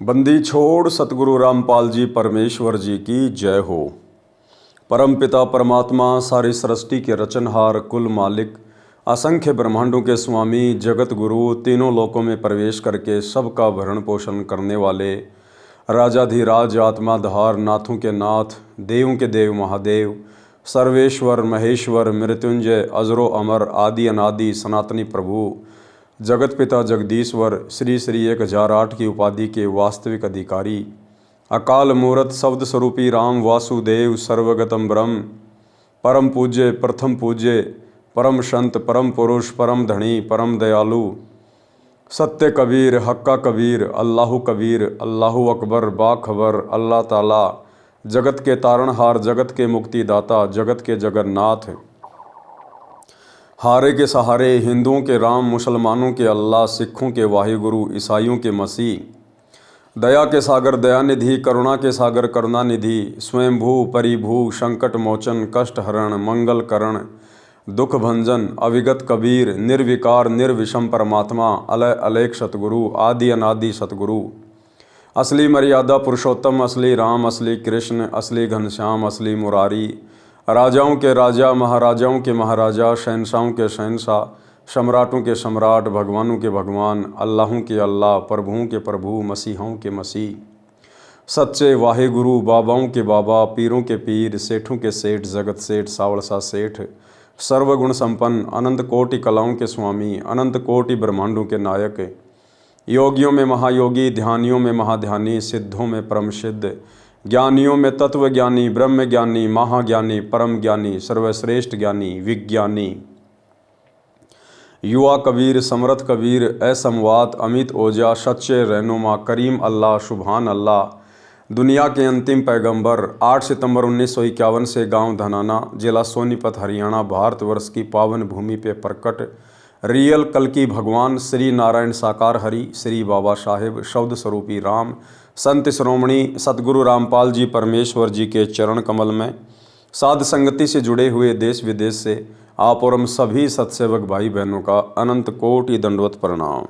बंदी छोड़ सतगुरु रामपाल जी परमेश्वर जी की जय हो। परम पिता परमात्मा सारी सृष्टि के रचनहार कुल मालिक असंख्य ब्रह्मांडों के स्वामी जगत गुरु तीनों लोकों में प्रवेश करके सबका भरण पोषण करने वाले राजाधिराज आत्माधार नाथों के नाथ देवों के देव महादेव सर्वेश्वर महेश्वर मृत्युंजय अजरो अमर आदि अनादि सनातनी प्रभु जगत पिता जगदीश्वर श्री श्री 1008 की उपाधि के वास्तविक अधिकारी अकाल मूर्त शब्द स्वरूपी राम वासुदेव सर्वगतम ब्रह्म परम पूज्य प्रथम पूज्य परम संत परम पुरुष परम धनी परम दयालु सत्य कबीर हक्का कबीर अल्लाहु अकबर बाखबर अल्लाह ताला जगत के तारणहार जगत के मुक्तिदाता जगत के जगन्नाथ हारे के सहारे हिंदुओं के राम मुसलमानों के अल्लाह सिखों के वाहिगुरु ईसाइयों के मसीह दया के सागर दयानिधि करुणा के सागर करुणानिधि स्वयंभू परिभू संकट मोचन कष्ट हरण मंगल करण दुख भंजन अविगत कबीर निर्विकार निर्विषम परमात्मा अलय अलेख सतगुरु आदि अनादि सतगुरु असली मर्यादा पुरुषोत्तम असली राम असली कृष्ण असली घनश्याम असली मुरारी राजाओं के राजा महाराजाओं के महाराजा शहनशाहों के शहनशाह सम्राटों के सम्राट भगवानों के भगवान अल्लाहों के अल्लाह प्रभुओं के प्रभु मसीहों के मसीह सच्चे वाहिगुरु बाबाओं के बाबा पीरों के पीर सेठों के सेठ जगत सेठ सावड़सा सेठ सर्वगुण संपन्न अनंत कोटि कलाओं के स्वामी अनंत कोटि ब्रह्मांडों के नायक योगियों में महायोगी ध्यानियों में महाध्यानी सिद्धों में परम सिद्ध ज्ञानियों में तत्व ज्ञानी ब्रह्म ज्ञानी महाज्ञानी परम ज्ञानी सर्वश्रेष्ठ ज्ञानी विज्ञानी युवा कबीर समर्थ कबीर असमवात अमित ओजा सच्चे रहनुमा करीम अल्लाह सुभान अल्लाह दुनिया के अंतिम पैगंबर 8 सितंबर 1951 से गांव धनाना जिला सोनीपत हरियाणा भारतवर्ष की पावन भूमि पे प्रकट रियल कल की भगवान श्री नारायण साकार हरि श्री बाबा साहेब शब्द स्वरूपी राम संत श्रोमणी सतगुरु रामपाल जी परमेश्वर जी के चरण कमल में साध संगति से जुड़े हुए देश विदेश से आप और हम सभी सत्सेवक भाई बहनों का अनंत कोटि दंडवत प्रणाम।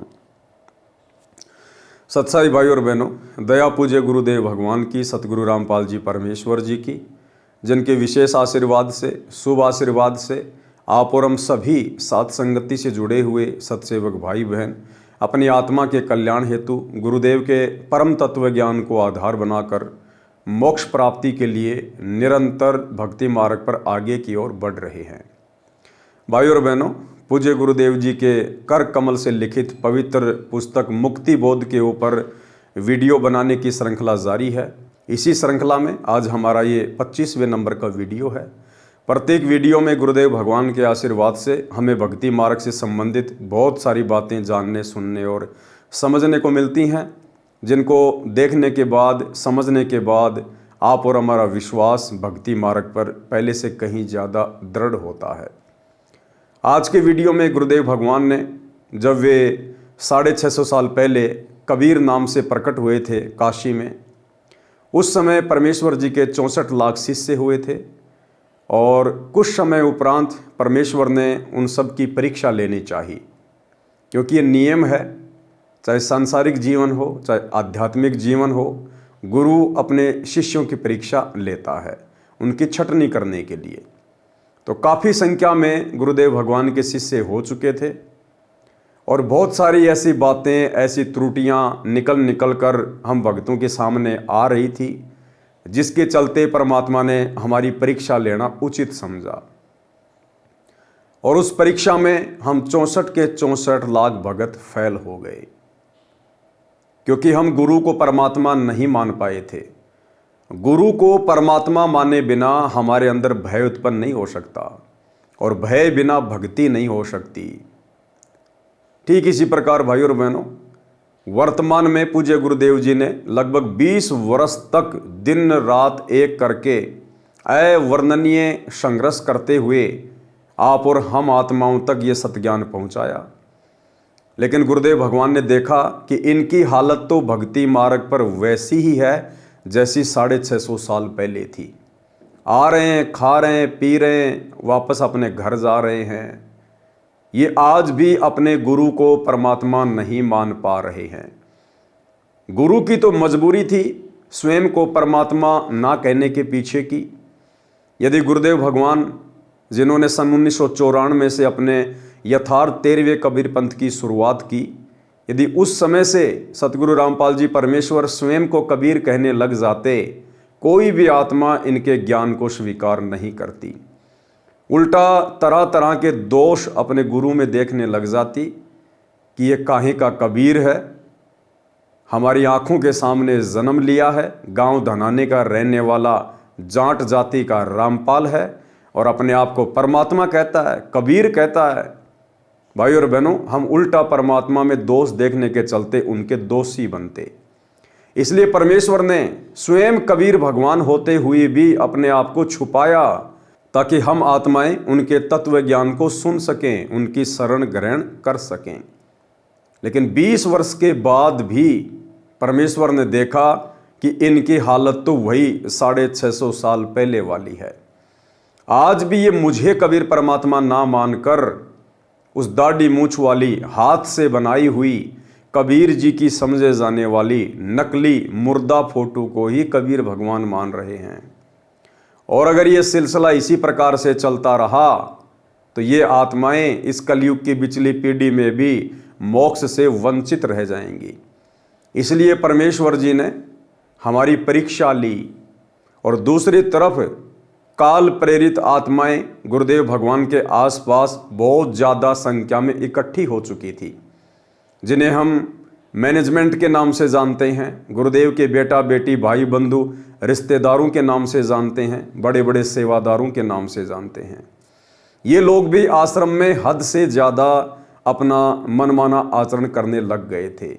सत्साई भाई और बहनों, दया पूज्य गुरुदेव भगवान की सतगुरु रामपाल जी परमेश्वर जी की जिनके विशेष आशीर्वाद से शुभ आशीर्वाद से आप और हम सभी साथ संगति से जुड़े हुए सत्सेवक भाई बहन अपनी आत्मा के कल्याण हेतु गुरुदेव के परम तत्व ज्ञान को आधार बनाकर मोक्ष प्राप्ति के लिए निरंतर भक्ति मार्ग पर आगे की ओर बढ़ रहे हैं। भाई और बहनों, पूज्य गुरुदेव जी के कर कमल से लिखित पवित्र पुस्तक मुक्ति बोध के ऊपर वीडियो बनाने की श्रृंखला जारी है। इसी श्रृंखला में आज हमारा ये 25वें नंबर का वीडियो है। प्रत्येक वीडियो में गुरुदेव भगवान के आशीर्वाद से हमें भक्ति मार्ग से संबंधित बहुत सारी बातें जानने सुनने और समझने को मिलती हैं, जिनको देखने के बाद समझने के बाद आप और हमारा विश्वास भक्ति मार्ग पर पहले से कहीं ज़्यादा दृढ़ होता है। आज के वीडियो में गुरुदेव भगवान ने जब वे 650 साल पहले कबीर नाम से प्रकट हुए थे काशी में, उस समय परमेश्वर जी के 64 लाख शिष्य हुए थे और कुछ समय उपरांत परमेश्वर ने उन सब की परीक्षा लेनी चाहिए, क्योंकि ये नियम है, चाहे सांसारिक जीवन हो चाहे आध्यात्मिक जीवन हो, गुरु अपने शिष्यों की परीक्षा लेता है उनकी छटनी करने के लिए। तो काफ़ी संख्या में गुरुदेव भगवान के शिष्य हो चुके थे और बहुत सारी ऐसी बातें ऐसी त्रुटियां निकल कर हम भक्तों के सामने आ रही थी, जिसके चलते परमात्मा ने हमारी परीक्षा लेना उचित समझा और उस परीक्षा में हम 64 के 64 लाख भगत फेल हो गए, क्योंकि हम गुरु को परमात्मा नहीं मान पाए थे। गुरु को परमात्मा माने बिना हमारे अंदर भय उत्पन्न नहीं हो सकता और भय बिना भक्ति नहीं हो सकती। ठीक इसी प्रकार भाई और बहनों, वर्तमान में पूज्य गुरुदेव जी ने लगभग 20 वर्ष तक दिन रात एक करके अवर्णनीय संघर्ष करते हुए आप और हम आत्माओं तक ये सत्ज्ञान पहुंचाया। लेकिन गुरुदेव भगवान ने देखा कि इनकी हालत तो भक्ति मार्ग पर वैसी ही है जैसी 650 साल पहले थी। आ रहे हैं, खा रहे हैं, पी रहे हैं, वापस अपने घर जा रहे हैं। ये आज भी अपने गुरु को परमात्मा नहीं मान पा रहे हैं। गुरु की तो मजबूरी थी स्वयं को परमात्मा ना कहने के पीछे की। यदि गुरुदेव भगवान, जिन्होंने सन 1994 से अपने यथार्थ 13वें कबीर पंथ की शुरुआत की, यदि उस समय से सतगुरु रामपाल जी परमेश्वर स्वयं को कबीर कहने लग जाते, कोई भी आत्मा इनके ज्ञान को स्वीकार नहीं करती। उल्टा तरह तरह के दोष अपने गुरु में देखने लग जाती कि ये काहे का कबीर है, हमारी आंखों के सामने जन्म लिया है, गांव धनाने का रहने वाला जाट जाति का रामपाल है और अपने आप को परमात्मा कहता है, कबीर कहता है। भाई और बहनों, हम उल्टा परमात्मा में दोष देखने के चलते उनके दोषी बनते। इसलिए परमेश्वर ने स्वयं कबीर भगवान होते हुए भी अपने आप को छुपाया ताकि हम आत्माएं उनके तत्व ज्ञान को सुन सकें, उनकी शरण ग्रहण कर सकें। लेकिन 20 वर्ष के बाद भी परमेश्वर ने देखा कि इनकी हालत तो वही 650 साल पहले वाली है। आज भी ये मुझे कबीर परमात्मा ना मानकर उस दाढ़ी मूछ वाली हाथ से बनाई हुई कबीर जी की समझे जाने वाली नकली मुर्दा फोटो को ही कबीर भगवान मान रहे हैं। और अगर ये सिलसिला इसी प्रकार से चलता रहा तो ये आत्माएं इस कलयुग की पिछली पीढ़ी में भी मोक्ष से वंचित रह जाएंगी। इसलिए परमेश्वर जी ने हमारी परीक्षा ली और दूसरी तरफ काल प्रेरित आत्माएं गुरुदेव भगवान के आसपास बहुत ज़्यादा संख्या में इकट्ठी हो चुकी थी, जिन्हें हम मैनेजमेंट के नाम से जानते हैं, गुरुदेव के बेटा बेटी भाई बंधु रिश्तेदारों के नाम से जानते हैं, बड़े बड़े सेवादारों के नाम से जानते हैं। ये लोग भी आश्रम में हद से ज़्यादा अपना मनमाना आचरण करने लग गए थे।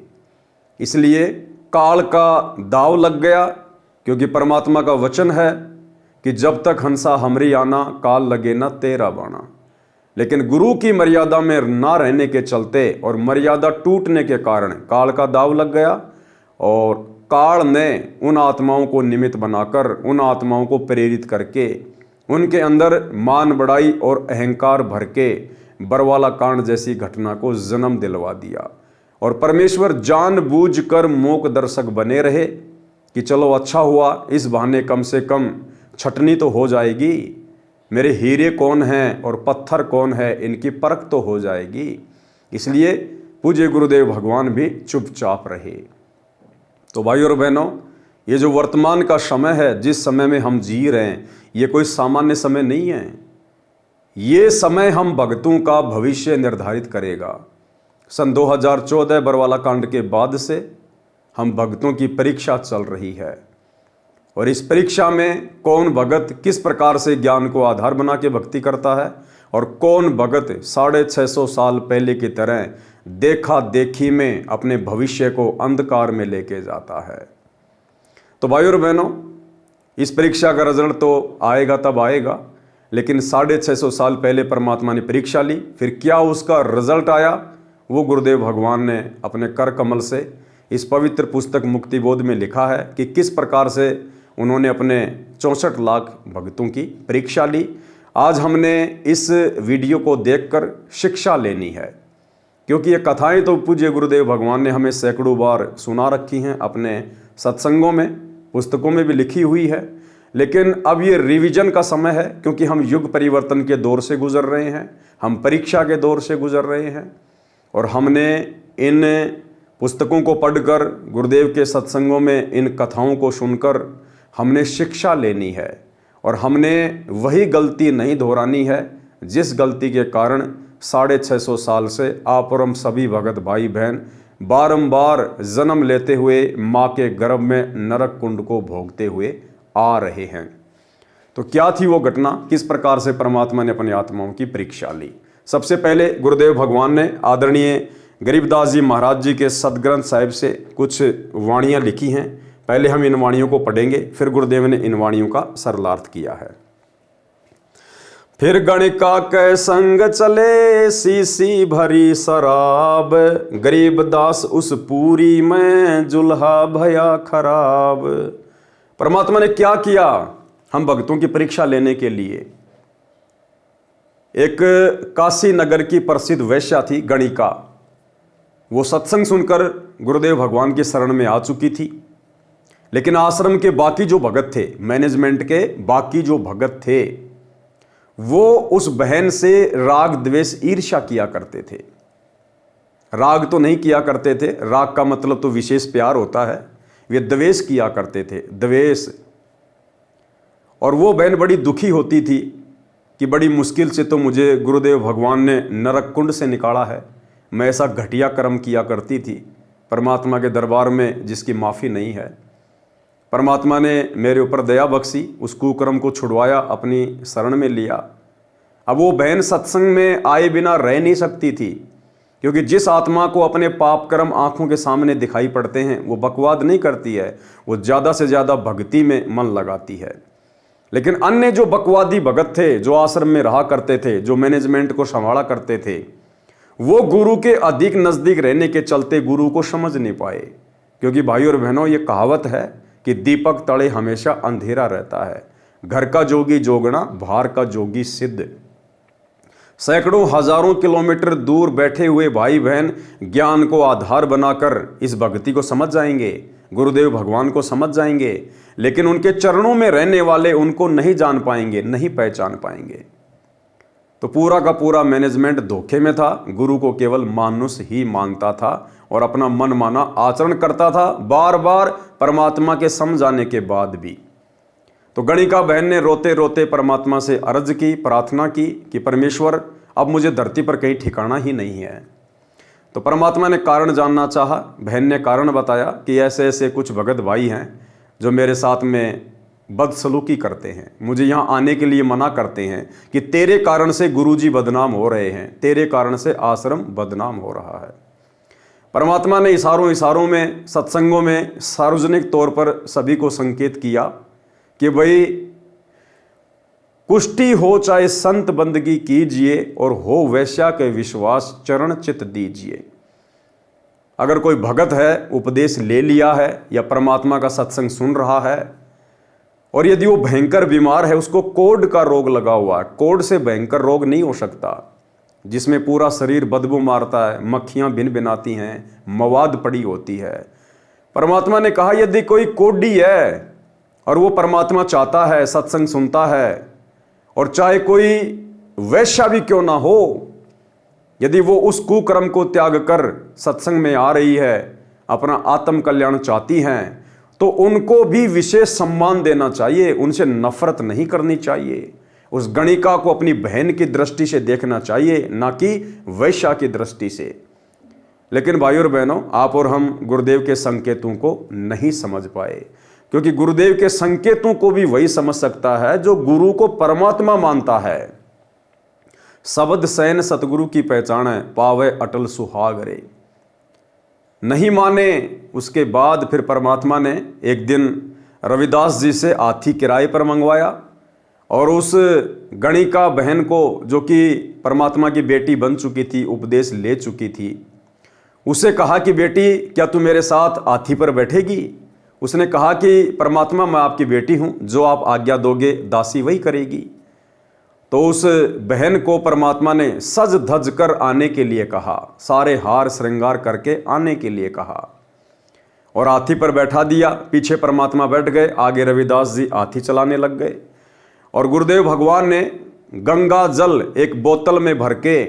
इसलिए काल का दाव लग गया, क्योंकि परमात्मा का वचन है कि जब तक हंसा हमरी आना, काल लगे ना तेरा बाना। लेकिन गुरु की मर्यादा में ना रहने के चलते और मर्यादा टूटने के कारण काल का दाव लग गया और काल ने उन आत्माओं को निमित्त बनाकर, उन आत्माओं को प्रेरित करके उनके अंदर मान बढ़ाई और अहंकार भर के बरवाला कांड जैसी घटना को जन्म दिलवा दिया। और परमेश्वर जानबूझकर मूक दर्शक बने रहे कि चलो अच्छा हुआ, इस बहाने कम से कम छटनी तो हो जाएगी, मेरे हीरे कौन हैं और पत्थर कौन है इनकी परख तो हो जाएगी। इसलिए पूज्य गुरुदेव भगवान भी चुपचाप रहे। तो भाई और बहनों, ये जो वर्तमान का समय है, जिस समय में हम जी रहे हैं, ये कोई सामान्य समय नहीं है। ये समय हम भक्तों का भविष्य निर्धारित करेगा। सन 2014 बरवाला कांड के बाद से हम भक्तों की परीक्षा चल रही है और इस परीक्षा में कौन भगत किस प्रकार से ज्ञान को आधार बना के भक्ति करता है और कौन भगत 650 साल पहले की तरह देखा देखी में अपने भविष्य को अंधकार में लेके जाता है। तो भाई और बहनों, इस परीक्षा का रिजल्ट तो आएगा तब आएगा, लेकिन 650 साल पहले परमात्मा ने परीक्षा ली, फिर क्या उसका रिजल्ट आया वो गुरुदेव भगवान ने अपने कर कमल से इस पवित्र पुस्तक मुक्तिबोध में लिखा है कि किस प्रकार से उन्होंने अपने 64 लाख भक्तों की परीक्षा ली। आज हमने इस वीडियो को देखकर शिक्षा लेनी है, क्योंकि ये कथाएं तो पूज्य गुरुदेव भगवान ने हमें सैकड़ों बार सुना रखी हैं, अपने सत्संगों में, पुस्तकों में भी लिखी हुई है। लेकिन अब ये रिवीजन का समय है, क्योंकि हम युग परिवर्तन के दौर से गुजर रहे हैं, हम परीक्षा के दौर से गुजर रहे हैं और हमने इन पुस्तकों को पढ़कर, गुरुदेव के सत्संगों में इन कथाओं को सुनकर हमने शिक्षा लेनी है और हमने वही गलती नहीं दोहरानी है जिस गलती के कारण 650 साल से आप और हम सभी भगत भाई बहन बारंबार जन्म लेते हुए माँ के गर्भ में नरक कुंड को भोगते हुए आ रहे हैं। तो क्या थी वो घटना, किस प्रकार से परमात्मा ने अपनी आत्माओं की परीक्षा ली? सबसे पहले गुरुदेव भगवान ने आदरणीय गरीबदास जी महाराज जी के सदग्रंथ साहिब से कुछ वाणियाँ लिखी हैं। पहले हम इन वाणियों को पढ़ेंगे, फिर गुरुदेव ने इन वाणियों का सरलार्थ किया है। फिर गणिका के संग चले सीसी भरी शराब, गरीबदास उस पूरी में जुल्हा भया खराब। परमात्मा ने क्या किया हम भक्तों की परीक्षा लेने के लिए? एक काशी नगर की प्रसिद्ध वैश्या थी गणिका। वो सत्संग सुनकर गुरुदेव भगवान के शरण में आ चुकी थी। लेकिन आश्रम के बाकी जो भगत थे, मैनेजमेंट के बाकी जो भगत थे, वो उस बहन से राग द्वेष ईर्ष्या किया करते थे। राग तो नहीं किया करते थे, राग का मतलब तो विशेष प्यार होता है, वे द्वेष किया करते थे, द्वेष। और वो बहन बड़ी दुखी होती थी कि बड़ी मुश्किल से तो मुझे गुरुदेव भगवान ने नरक कुंड से निकाला है, मैं ऐसा घटिया कर्म किया करती थी परमात्मा के दरबार में जिसकी माफ़ी नहीं है। परमात्मा ने मेरे ऊपर दया बख्शी, उस कुकर्म को छुड़वाया, अपनी शरण में लिया। अब वो बहन सत्संग में आए बिना रह नहीं सकती थी, क्योंकि जिस आत्मा को अपने पाप कर्म आंखों के सामने दिखाई पड़ते हैं वो बकवाद नहीं करती है, वो ज़्यादा से ज़्यादा भक्ति में मन लगाती है। लेकिन अन्य जो बकवादी भगत थे, जो आश्रम में रहा करते थे, जो मैनेजमेंट को संभाला करते थे, वो गुरु के अधिक नज़दीक रहने के चलते गुरु को समझ नहीं पाए। क्योंकि भाइयों और बहनों, ये कहावत है कि दीपक तले हमेशा अंधेरा रहता है। घर का जोगी जोगना, बाहर का जोगी सिद्ध। सैकड़ों हजारों किलोमीटर दूर बैठे हुए भाई बहन ज्ञान को आधार बनाकर इस भक्ति को समझ जाएंगे, गुरुदेव भगवान को समझ जाएंगे, लेकिन उनके चरणों में रहने वाले उनको नहीं जान पाएंगे, नहीं पहचान पाएंगे। तो पूरा का पूरा मैनेजमेंट धोखे में था, गुरु को केवल मानुष ही मानता था और अपना मन माना आचरण करता था, बार बार परमात्मा के समझाने के बाद भी। तो गणिका बहन ने रोते रोते परमात्मा से अर्ज की, प्रार्थना की कि परमेश्वर, अब मुझे धरती पर कहीं ठिकाना ही नहीं है। तो परमात्मा ने कारण जानना चाहा। बहन ने कारण बताया कि ऐसे ऐसे कुछ भगत भाई हैं जो मेरे साथ में बदसलूकी करते हैं, मुझे यहाँ आने के लिए मना करते हैं कि तेरे कारण से गुरुजी बदनाम हो रहे हैं, तेरे कारण से आश्रम बदनाम हो रहा है। परमात्मा ने इशारों में, सत्संगों में सार्वजनिक तौर पर सभी को संकेत किया कि भाई कुष्ठी हो चाहे संत बंदगी कीजिए और हो वैश्या के विश्वास चरण चित दीजिए। अगर कोई भगत है, उपदेश ले लिया है या परमात्मा का सत्संग सुन रहा है, और यदि वो भयंकर बीमार है, उसको कोढ़ का रोग लगा हुआ है, कोढ़ से भयंकर रोग नहीं हो सकता, जिसमें पूरा शरीर बदबू मारता है, मक्खियां भिन भिनाती हैं, मवाद पड़ी होती है। परमात्मा ने कहा यदि कोई कोढ़ी है और वो परमात्मा चाहता है, सत्संग सुनता है, और चाहे कोई वैश्या भी क्यों ना हो, यदि वो उस कुकर्म को त्याग कर सत्संग में आ रही है, अपना आत्म कल्याण चाहती हैं, तो उनको भी विशेष सम्मान देना चाहिए, उनसे नफरत नहीं करनी चाहिए। उस गणिका को अपनी बहन की दृष्टि से देखना चाहिए, ना कि वैश्या की दृष्टि से। लेकिन भाइयों और बहनों, आप और हम गुरुदेव के संकेतों को नहीं समझ पाए, क्योंकि गुरुदेव के संकेतों को भी वही समझ सकता है जो गुरु को परमात्मा मानता है। शब्द सैन सतगुरु की पहचान है, पावे अटल सुहाग रे। नहीं माने, उसके बाद फिर परमात्मा ने एक दिन रविदास जी से हाथी किराए पर मंगवाया और उस गणिका बहन को, जो कि परमात्मा की बेटी बन चुकी थी, उपदेश ले चुकी थी, उसे कहा कि बेटी क्या तू मेरे साथ हाथी पर बैठेगी। उसने कहा कि परमात्मा, मैं आपकी बेटी हूँ, जो आप आज्ञा दोगे दासी वही करेगी। तो उस बहन को परमात्मा ने सज धज कर आने के लिए कहा, सारे हार श्रृंगार करके आने के लिए कहा, और हाथी पर बैठा दिया। पीछे परमात्मा बैठ गए, आगे रविदास जी हाथी चलाने लग गए। और गुरुदेव भगवान ने गंगा जल एक बोतल में भर के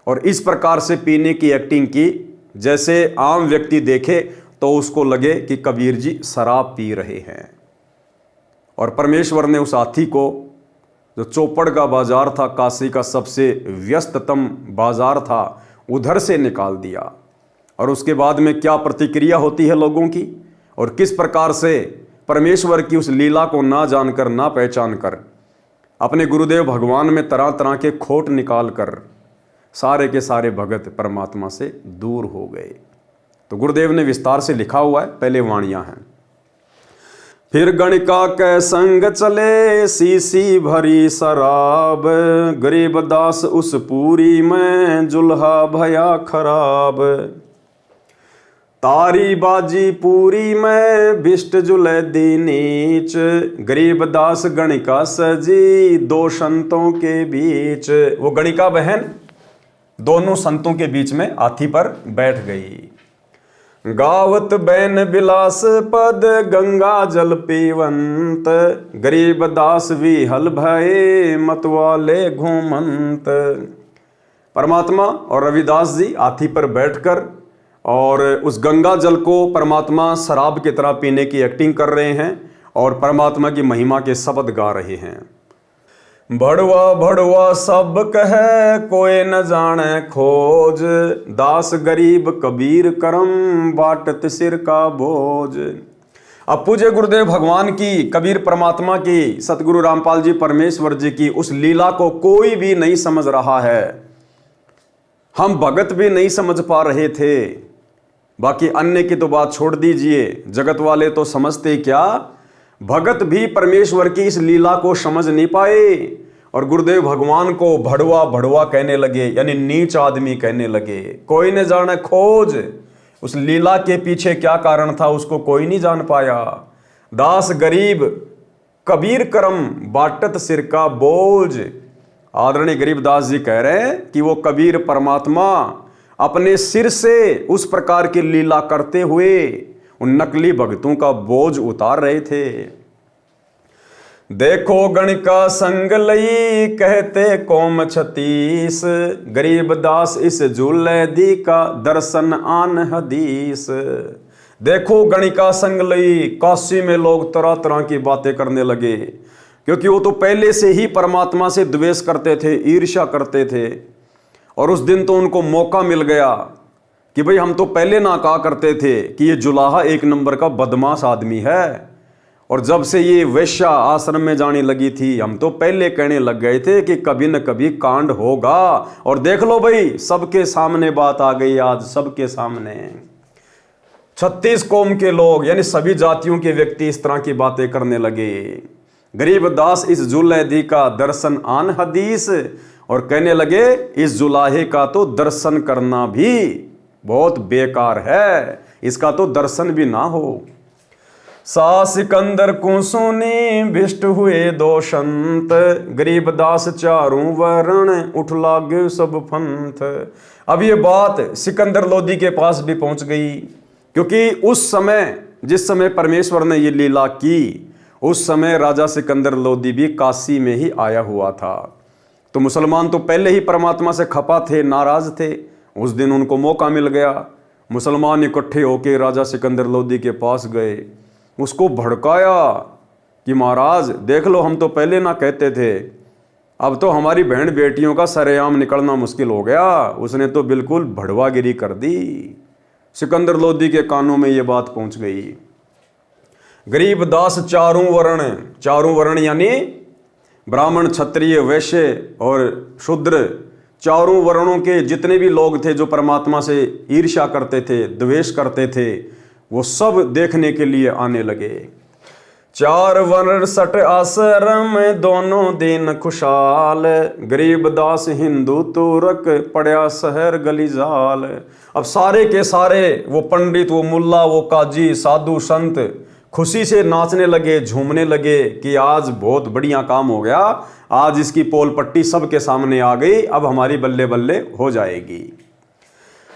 और इस प्रकार से पीने की एक्टिंग की जैसे आम व्यक्ति देखे तो उसको लगे कि कबीर जी शराब पी रहे हैं। और परमेश्वर ने उस हाथी को, जो चौपड़ का बाजार था, काशी का सबसे व्यस्ततम बाजार था, उधर से निकाल दिया। और उसके बाद में क्या प्रतिक्रिया होती है लोगों की, और किस प्रकार से परमेश्वर की उस लीला को ना जानकर, ना पहचान कर, अपने गुरुदेव भगवान में तरह तरह के खोट निकाल कर सारे के सारे भगत परमात्मा से दूर हो गए। तो गुरुदेव ने विस्तार से लिखा हुआ है, पहले वाणियां हैं। फिर गणिका के संग चले सीसी भरी शराब, गरीब दास उस पूरी में जुल्हा भया खराब। तारी बाजी पूरी में भिष्ट जुले दी नीच, गरीब दास गणिका सजी दो संतों के बीच। वो गणिका बहन दोनों संतों के बीच में हाथी पर बैठ गई। गावत बैन बिलास पद गंगा जल पीवंत, गरीब दास विहल भये मतवाले घूमंत। परमात्मा और रविदास जी हाथी पर बैठकर और उस गंगा जल को परमात्मा शराब की तरह पीने की एक्टिंग कर रहे हैं और परमात्मा की महिमा के शब्द गा रहे हैं। भड़वा भड़वा सब कहे कोई न जाने खोज, दास गरीब कबीर करम बाटत सिर का बोझ। अब पूज्य गुरुदेव भगवान की, कबीर परमात्मा की, सतगुरु रामपाल जी परमेश्वर जी की उस लीला को कोई भी नहीं समझ रहा है। हम भगत भी नहीं समझ पा रहे थे, बाकी अन्य की तो बात छोड़ दीजिए, जगत वाले तो समझते क्या, भगत भी परमेश्वर की इस लीला को समझ नहीं पाए और गुरुदेव भगवान को भड़वा भड़वा कहने लगे, यानी नीच आदमी कहने लगे। कोई न जाने खोज, उस लीला के पीछे क्या कारण था उसको कोई नहीं जान पाया। दास गरीब कबीर करम बाटत सिर का बोझ। आदरणीय गरीबदास जी कह रहे हैं कि वो कबीर परमात्मा अपने सिर से उस प्रकार की लीला करते हुए उन नकली भक्तों का बोझ उतार रहे थे। देखो गणिका संग लई कहते कोम 36, गरीबदास इस झूले दी का दर्शन आन हदीस। देखो गणिका संग लई, काशी में लोग तरह तरह की बातें करने लगे, क्योंकि वो तो पहले से ही परमात्मा से द्वेष करते थे, ईर्ष्या करते थे। और उस दिन तो उनको मौका मिल गया कि भाई हम तो पहले ना कहा करते थे कि ये जुलाहा एक नंबर का बदमाश आदमी है, और जब से ये वैश्या आश्रम में जाने लगी थी हम तो पहले कहने लग गए थे कि कभी न कभी कांड होगा। और देख लो भाई, सबके सामने बात आ गई आज, सबके सामने 36 कौम के लोग, यानी सभी जातियों के व्यक्ति इस तरह की बातें करने लगे। गरीबदास इस जुलैदी का दर्शन आन हदीस, और कहने लगे इस जुलाहे का तो दर्शन करना भी बहुत बेकार है, इसका तो दर्शन भी ना हो। सा सिकंदर को सुनी भिष्ट हुए दो संत, गरीबदास चारों वर्ण उठ लागे सब पंथ। अब ये बात सिकंदर लोदी के पास भी पहुंच गई, क्योंकि उस समय जिस समय परमेश्वर ने ये लीला की, उस समय राजा सिकंदर लोदी भी काशी में ही आया हुआ था। तो मुसलमान तो पहले ही परमात्मा से खपा थे, नाराज थे। उस दिन उनको मौका मिल गया, मुसलमान इकट्ठे होकर राजा सिकंदर लोदी के पास गए, उसको भड़काया कि महाराज देख लो, हम तो पहले ना कहते थे, अब तो हमारी बहन बेटियों का सरेआम निकलना मुश्किल हो गया। उसने तो बिल्कुल भड़वागिरी कर दी। सिकंदर लोदी के कानों में ये बात पहुंच गई। गरीबदास चारों वर्ण यानी ब्राह्मण, क्षत्रिय, वैश्य और शूद्र, चारों वर्णों के जितने भी लोग थे जो परमात्मा से ईर्ष्या करते थे, द्वेष करते थे, वो सब देखने के लिए आने लगे। 4 वर्ण 60 आश्रम दोनों दिन खुशहाल, गरीबदास हिंदू तुरक पड़ा शहर गली जाल। अब सारे के सारे वो पंडित, वो मुल्ला, वो काजी, साधु, संत खुशी से नाचने लगे, झूमने लगे कि आज बहुत बढ़िया काम हो गया, आज इसकी पोल पट्टी सबके सामने आ गई, अब हमारी बल्ले बल्ले हो जाएगी।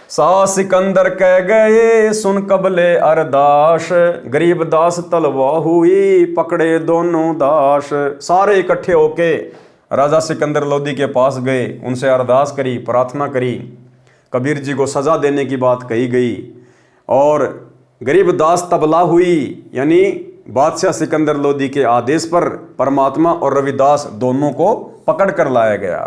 सा सिकंदर कह गए सुन कबले अरदास, गरीबदास तलवा हुई पकड़े दोनों दास। सारे इकट्ठे होके राजा सिकंदर लोदी के पास गए, उनसे अरदास करी, प्रार्थना करी, कबीर जी को सजा देने की बात कही गई, और गरीबदास तबला हुई, यानी बादशाह सिकंदर लोदी के आदेश पर परमात्मा और रविदास दोनों को पकड़ कर लाया गया।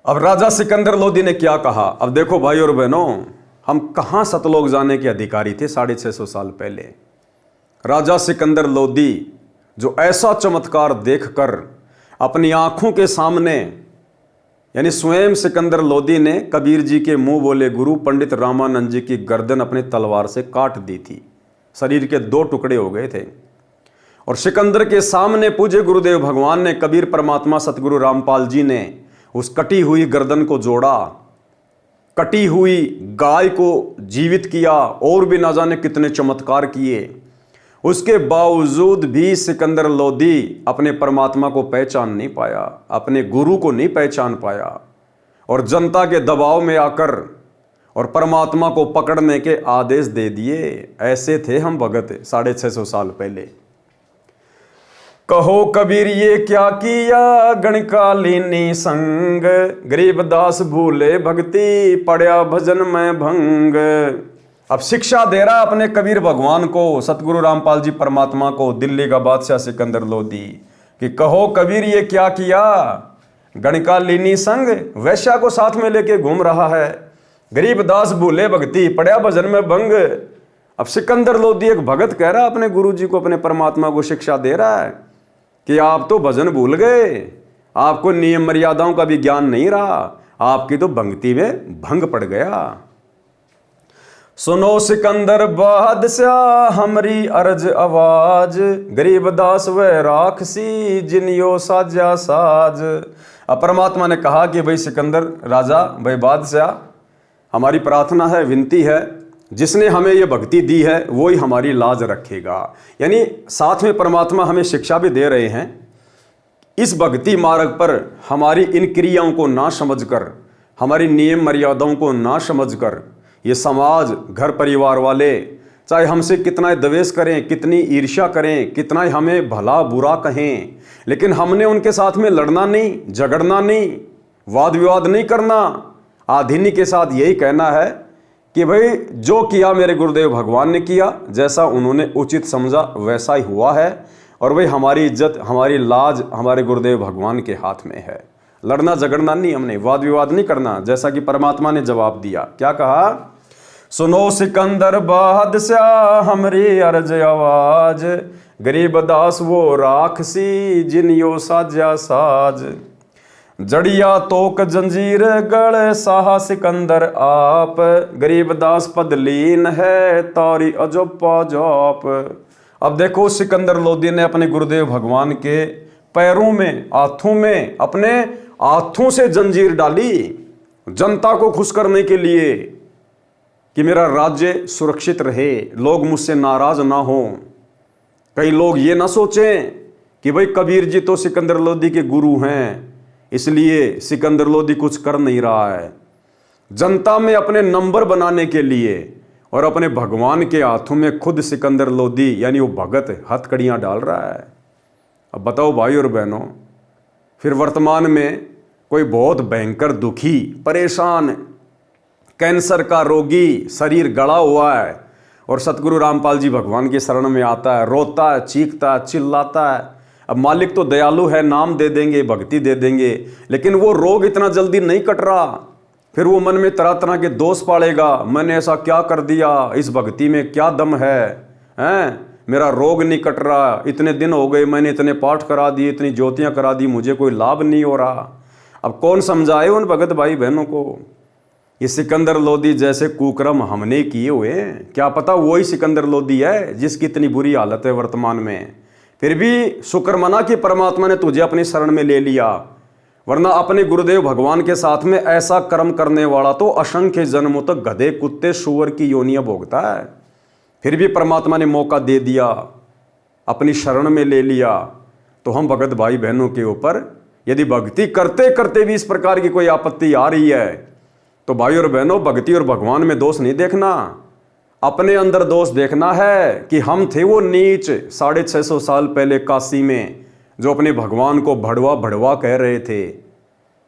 अब राजा सिकंदर लोदी ने क्या कहा? अब देखो भाई और बहनों, हम कहाँ सतलोक जाने के अधिकारी थे 650 साल पहले। राजा सिकंदर लोदी जो ऐसा चमत्कार देखकर अपनी आंखों के सामने, यानी स्वयं सिकंदर लोदी ने कबीर जी के मुंह बोले गुरु पंडित रामानंद जी की गर्दन अपनी तलवार से काट दी थी, शरीर के 2 टुकड़े हो गए थे। और सिकंदर के सामने पूज्य गुरुदेव भगवान ने, कबीर परमात्मा सतगुरु रामपाल जी ने उस कटी हुई गर्दन को जोड़ा, कटी हुई गाय को जीवित किया, और भी ना जाने कितने चमत्कार किए। उसके बावजूद भी सिकंदर लोदी अपने परमात्मा को पहचान नहीं पाया, अपने गुरु को नहीं पहचान पाया। और जनता के दबाव में आकर और परमात्मा को पकड़ने के आदेश दे दिए। ऐसे थे हम भगत 650 साल पहले। कहो कबीर ये क्या किया, गणकालीनी संग, गरीबदास भूले भक्ति, पड़या भजन में भंग। अब शिक्षा दे रहा अपने कबीर भगवान को, सतगुरु रामपाल जी परमात्मा को, दिल्ली का बादशाह सिकंदर लोदी, कि कहो कबीर ये क्या किया, गणकालीनी संग, वैश्या को साथ में लेके घूम रहा है, गरीबदास भूले भक्ति, पड़या भजन में भंग। अब सिकंदर लोदी एक भगत कह रहा अपने गुरु जी को, अपने परमात्मा को शिक्षा दे रहा है कि आप तो भजन भूल गए, आपको नियम मर्यादाओं का भी ज्ञान नहीं रहा, आपकी तो भक्ति में भंग पड़ गया। सुनो सिकंदर बादशाह हमरी अर्ज आवाज, गरीबदास व राखसी जिनियो साजा साज। अब परमात्मा ने कहा कि भाई सिकंदर राजा, भाई बादशाह, हमारी प्रार्थना है, विनती है, जिसने हमें ये भक्ति दी है वही हमारी लाज रखेगा। यानी साथ में परमात्मा हमें शिक्षा भी दे रहे हैं, इस भक्ति मार्ग पर हमारी इन क्रियाओं को ना समझकर, हमारी नियम मर्यादाओं को ना समझकर, ये समाज, घर परिवार वाले चाहे हमसे कितना द्वेष करें, कितनी ईर्ष्या करें, कितना हमें भला बुरा कहें, लेकिन हमने उनके साथ में लड़ना नहीं, झगड़ना नहीं, वाद विवाद नहीं करना। आधीनी के साथ यही कहना है कि भाई जो किया मेरे गुरुदेव भगवान ने किया, जैसा उन्होंने उचित समझा वैसा ही हुआ है, और भाई हमारी इज्जत, हमारी लाज हमारे गुरुदेव भगवान के हाथ में है। लड़ना झगड़ना नहीं, हमने वाद विवाद नहीं करना, जैसा कि परमात्मा ने जवाब दिया। क्या कहा? सुनो सिकंदर बादशाह हमरी अर्ज आवाज, गरीबदास वो राखसी जिनियो साजा साज। जड़िया तोक जंजीर गढ़ साहा सिकंदर आप, गरीबदास पद लीन है तारी अजोपा जॉप। अब देखो सिकंदर लोदी ने अपने गुरुदेव भगवान के पैरों में, हाथों में, अपने हाथों से जंजीर डाली जनता को खुश करने के लिए कि मेरा राज्य सुरक्षित रहे, लोग मुझसे नाराज ना हो। कई लोग ये ना सोचें कि भाई कबीर जी तो सिकंदर लोदी के गुरु हैं, इसलिए सिकंदर लोदी कुछ कर नहीं रहा है। जनता में अपने नंबर बनाने के लिए और अपने भगवान के हाथों में खुद सिकंदर लोदी यानी वो भगत हथकड़ियां डाल रहा है। अब बताओ भाई और बहनों, फिर वर्तमान में कोई बहुत भयंकर दुखी, परेशान, कैंसर का रोगी, शरीर गड़ा हुआ है और सतगुरु रामपाल जी भगवान की शरण में आता है, रोता है, चीखता है, चिल्लाता है। अब मालिक तो दयालु है, नाम दे देंगे, भक्ति दे देंगे, लेकिन वो रोग इतना जल्दी नहीं कट रहा। फिर वो मन में तरह तरह के दोष पालेगा, मैंने ऐसा क्या कर दिया, इस भक्ति में क्या दम है, मेरा रोग नहीं कट रहा, इतने दिन हो गए, मैंने इतने पाठ करा दिए, इतनी ज्योतियाँ करा दी, मुझे कोई लाभ नहीं हो रहा। अब कौन समझाए उन भगत भाई बहनों को? ये सिकंदर लोदी जैसे कुकर्म हमने किए हुए हैं, क्या पता वही सिकंदर लोदी है जिसकी इतनी बुरी हालत है वर्तमान में। फिर भी शुक्र मना कि परमात्मा ने तुझे अपनी शरण में ले लिया, वरना अपने गुरुदेव भगवान के साथ में ऐसा कर्म करने वाला तो असंख्य जन्मों तक गधे, कुत्ते, सूअर की योनियां भोगता है। फिर भी परमात्मा ने मौका दे दिया, अपनी शरण में ले लिया। तो हम भगत भाई बहनों के ऊपर यदि भक्ति करते करते भी इस प्रकार की कोई आपत्ति आ रही है, तो भाई और बहनों, भक्ति और भगवान में दोष नहीं देखना, अपने अंदर दोष देखना है कि हम थे वो नीच 650 साल पहले काशी में जो अपने भगवान को भड़वा भड़वा कह रहे थे।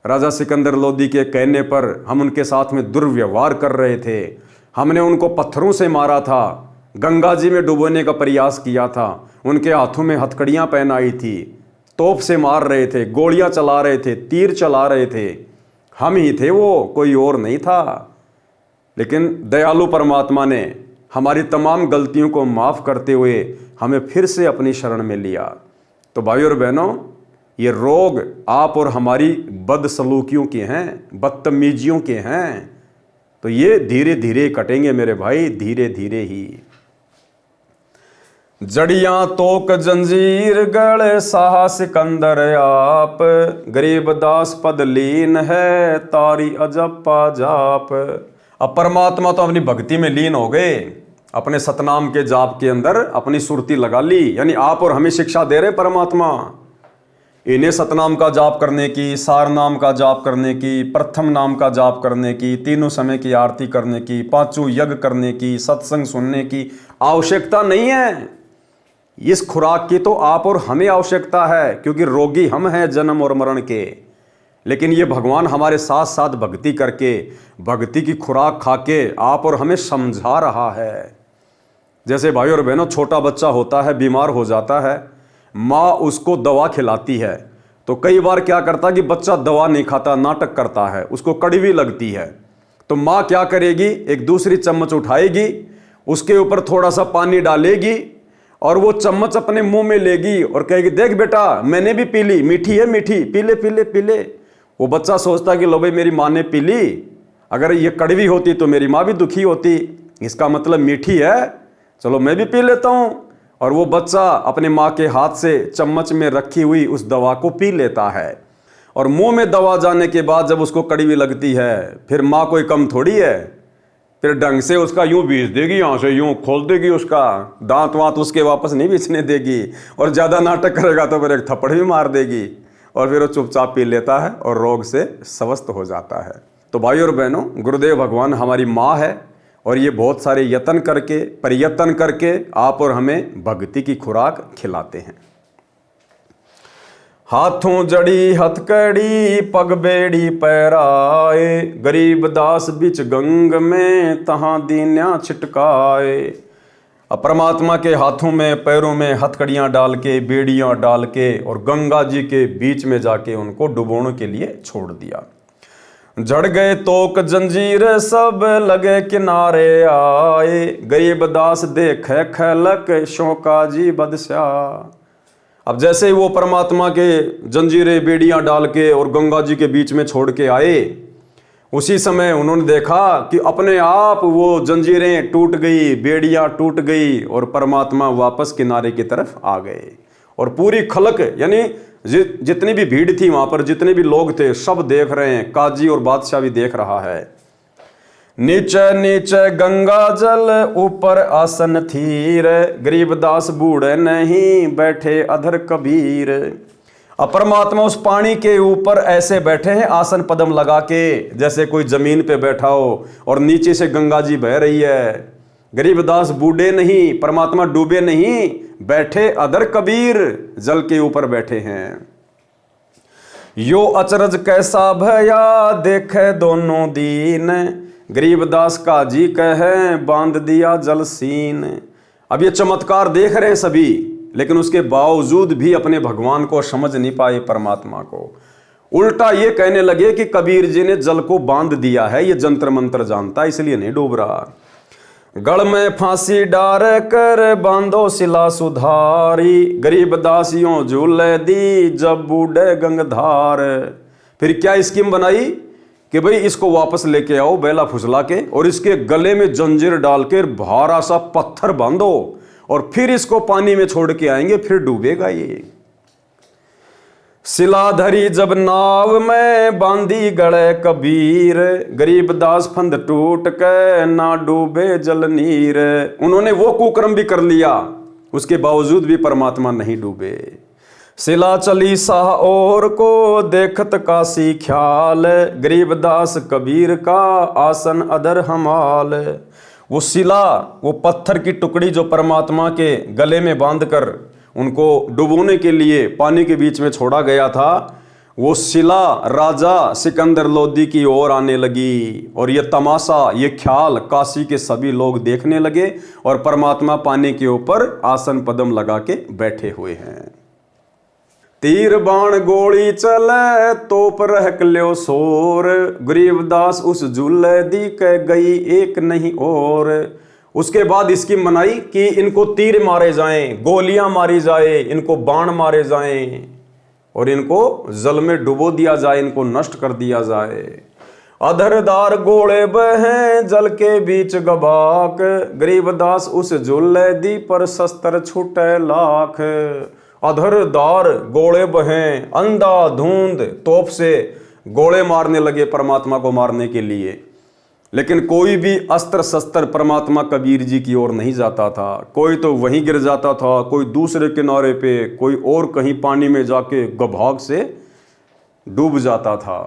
राजा सिकंदर लोदी के कहने पर हम उनके साथ में दुर्व्यवहार कर रहे थे, हमने उनको पत्थरों से मारा था, गंगा जी में डुबोने का प्रयास किया था, उनके हाथों में हथकड़ियाँ पहनाई थी, तोप से मार रहे थे, गोलियां चला रहे थे, तीर चला रहे थे। हम ही थे वो, कोई और नहीं था। लेकिन दयालु परमात्मा ने हमारी तमाम गलतियों को माफ़ करते हुए हमें फिर से अपनी शरण में लिया। तो भाई और बहनों, ये रोग आप और हमारी बदसलूकियों के हैं, बदतमीजियों के हैं, तो ये धीरे धीरे कटेंगे मेरे भाई, धीरे धीरे ही। जड़ियां तोक जंजीर गढ़ साहा सिकंदर आप, गरीबदास पद लीन है तारी अजप्पा जाप। अब परमात्मा तो अपनी भक्ति में लीन हो गए, अपने सतनाम के जाप के अंदर अपनी सुरती लगा ली, यानी आप और हमें शिक्षा दे रहे परमात्मा। इन्हें सतनाम का जाप करने की, सार नाम का जाप करने की, प्रथम नाम का जाप करने की, तीनों समय की आरती करने की, पांचों यज्ञ करने की, सत्संग सुनने की आवश्यकता नहीं है। इस खुराक की तो आप और हमें आवश्यकता है, क्योंकि रोगी हम हैं जन्म और मरण के। लेकिन ये भगवान हमारे साथ साथ भक्ति करके, भक्ति की खुराक खा के आप और हमें समझा रहा है। जैसे भाई और बहनों, छोटा बच्चा होता है, बीमार हो जाता है, माँ उसको दवा खिलाती है, तो कई बार क्या करता है कि बच्चा दवा नहीं खाता, नाटक करता है, उसको कड़वी लगती है, तो माँ क्या करेगी, एक दूसरी चम्मच उठाएगी, उसके ऊपर थोड़ा सा पानी डालेगी और वो चम्मच अपने मुंह में लेगी और कहेगी, देख बेटा मैंने भी पी ली, मीठी है मीठी, पी ले पी ले पी ले। वो बच्चा सोचता कि लो भाई मेरी माँ ने पी ली, अगर ये कड़वी होती तो मेरी माँ भी दुखी होती, इसका मतलब मीठी है, चलो मैं भी पी लेता हूँ। और वो बच्चा अपने माँ के हाथ से चम्मच में रखी हुई उस दवा को पी लेता है। और मुंह में दवा जाने के बाद जब उसको कड़वी लगती है, फिर माँ कोई कम थोड़ी है, फिर ढंग से उसका यूं बीच देगी, यहाँ से यूं खोल देगी, उसका दांत वांत उसके वापस नहीं बीचने देगी, और ज़्यादा नाटक करेगा तो फिर एक थप्पड़ भी मार देगी, और फिर वो चुपचाप पी लेता है और रोग से स्वस्थ हो जाता है। तो भाई और बहनों, गुरुदेव भगवान हमारी माँ है, और ये बहुत सारे यत्न करके, प्रयत्न करके आप और हमें भक्ति की खुराक खिलाते हैं। हाथों जड़ी हथकड़ी, पग बेड़ी पैराए, गरीब दास बिच गंग में, तहां दीन्या छिटकाए। अब परमात्मा के हाथों में पैरों में हथकड़ियाँ डाल के, बेड़ियाँ डाल के, और गंगा जी के बीच में जाके उनको डुबोने के लिए छोड़ दिया। झड़ गए तोक जंजीर, सब लगे किनारे आए, गरीब दास देखे खलक, शोका जी बदस्या। अब जैसे ही वो परमात्मा के जंजीरें बेड़ियां डाल के और गंगा जी के बीच में छोड़ के आए, उसी समय उन्होंने देखा कि अपने आप वो जंजीरें टूट गई, बेड़ियां टूट गई, और परमात्मा वापस किनारे की तरफ आ गए। और पूरी खलक, यानी जितनी भी भीड़ थी वहां पर, जितने भी लोग थे, सब देख रहे हैं, काजी और बादशाह भी देख रहा है। नीचे नीचे गंगा जल, ऊपर आसन थीर, गरीबदास बूढ़े नहीं, बैठे अधर कबीर। अब परमात्मा उस पानी के ऊपर ऐसे बैठे हैं, आसन पदम लगा के, जैसे कोई जमीन पे बैठा हो, और नीचे से गंगा जी बह रही है। गरीबदास बूढ़े नहीं, परमात्मा डूबे नहीं, बैठे अधर कबीर, जल के ऊपर बैठे हैं। यो अचरज कैसा भया, देखे दोनों दीन, गरीबदास का जी कहे, बांध दिया जल सीन। अब ये चमत्कार देख रहे हैं सभी, लेकिन उसके बावजूद भी अपने भगवान को समझ नहीं पाए, परमात्मा को। उल्टा ये कहने लगे कि कबीर जी ने जल को बांध दिया है, ये जंतर मंत्र जानता है इसलिए नहीं डूब रहा। गढ़ में फांसी डार कर, बांधो सिला सुधारी, गरीबदासियों झूले दी, जब बूढ़े गंगधार। फिर क्या स्कीम बनाई कि भाई इसको वापस लेके आओ बेला फुसला के, और इसके गले में जंजीर डाल के भारा सा पत्थर बांधो, और फिर इसको पानी में छोड़ के आएंगे, फिर डूबेगा ये। सिला धरी जब नाव में, बांधी गड़े कबीर, गरीबदास फंद टूट के, ना डूबे जल नीर। उन्होंने वो कुकर्म भी कर लिया, उसके बावजूद भी परमात्मा नहीं डूबे। सिला चली शाह और को, देखत काशी ख्याल, गरीबदास कबीर का, आसन अदर हमाल। वो सिला, वो पत्थर की टुकड़ी जो परमात्मा के गले में बांधकर उनको डुबोने के लिए पानी के बीच में छोड़ा गया था, वो शिला राजा सिकंदर लोदी की ओर आने लगी, और ये तमाशा, ये ख्याल काशी के सभी लोग देखने लगे, और परमात्मा पानी के ऊपर आसन पदम लगा के बैठे हुए हैं। तीर बाण गोली चले, तोप रहक ल्यो सोर, गरीबदास उस झूले दी के गई, एक नहीं और। उसके बाद स्कीम बनाई कि इनको तीर मारे जाएं, गोलियां मारी जाए, इनको बाण मारे जाएं, और इनको जल में डुबो दिया जाए, इनको नष्ट कर दिया जाए। अधरदार गोले बहें, जल के बीच गबाक, गरीबदास उस झूले दी, पर शस्त्र छूटे लाख। अधरदार गोले बहें, अंधाधुंध तोप से गोले मारने लगे परमात्मा को मारने के लिए, लेकिन कोई भी अस्त्र शस्त्र परमात्मा कबीर जी की ओर नहीं जाता था। कोई तो वहीं गिर जाता था, कोई दूसरे किनारे पे, कोई और कहीं पानी में जाके गभाग से डूब जाता था।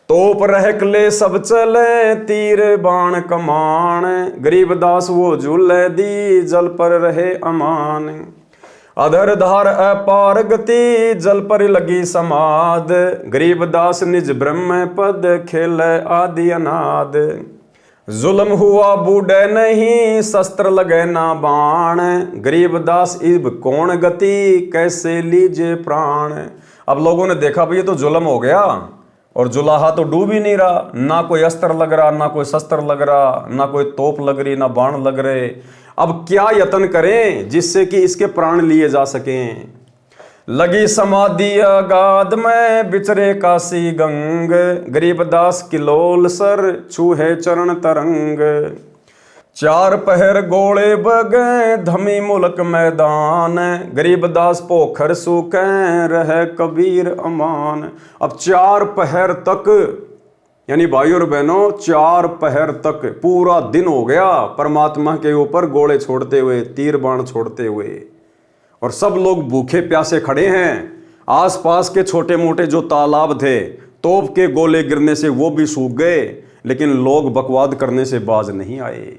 तोप रहक ले सब चले, तीर बाण कमान, गरीबदास वो झूले दी, जल पर रहे अमान। अधर धार अपार गति, जल पर लगी समाद, गरीबदास निज ब्रह्म पद, खेल आदि अनाद। जुल्म हुआ बूढ़े नहीं, शस्त्र लगे ना बाण, गरीबदास इब कौन गति, कैसे लीजे प्राण। अब लोगों ने देखा भाई ये तो जुल्म हो गया, और जुलाहा तो डूब ही नहीं रहा, ना कोई अस्त्र लग रहा, ना कोई शस्त्र लग रहा, ना कोई तोप लग रही, ना बाण लग रहे। अब क्या यत्न करें जिससे कि इसके प्राण लिए जा सकें। लगी समाधि अगाध में, बिचरे काशी गंग, गरीबदास किलोल सर, छूहे चरण तरंग। चार पहर गोले बगे, धमी मुल्क मैदान, गरीबदास पोखर सूखे, रहे कबीर अमान। अब 4 पहर तक, यानी भाइयों और बहनों 4 पहर तक पूरा दिन हो गया परमात्मा के ऊपर गोले छोड़ते हुए, तीर बाण छोड़ते हुए, और सब लोग भूखे प्यासे खड़े हैं। आसपास के छोटे मोटे जो तालाब थे, तोप के गोले गिरने से वो भी सूख गए, लेकिन लोग बकवाद करने से बाज नहीं आए।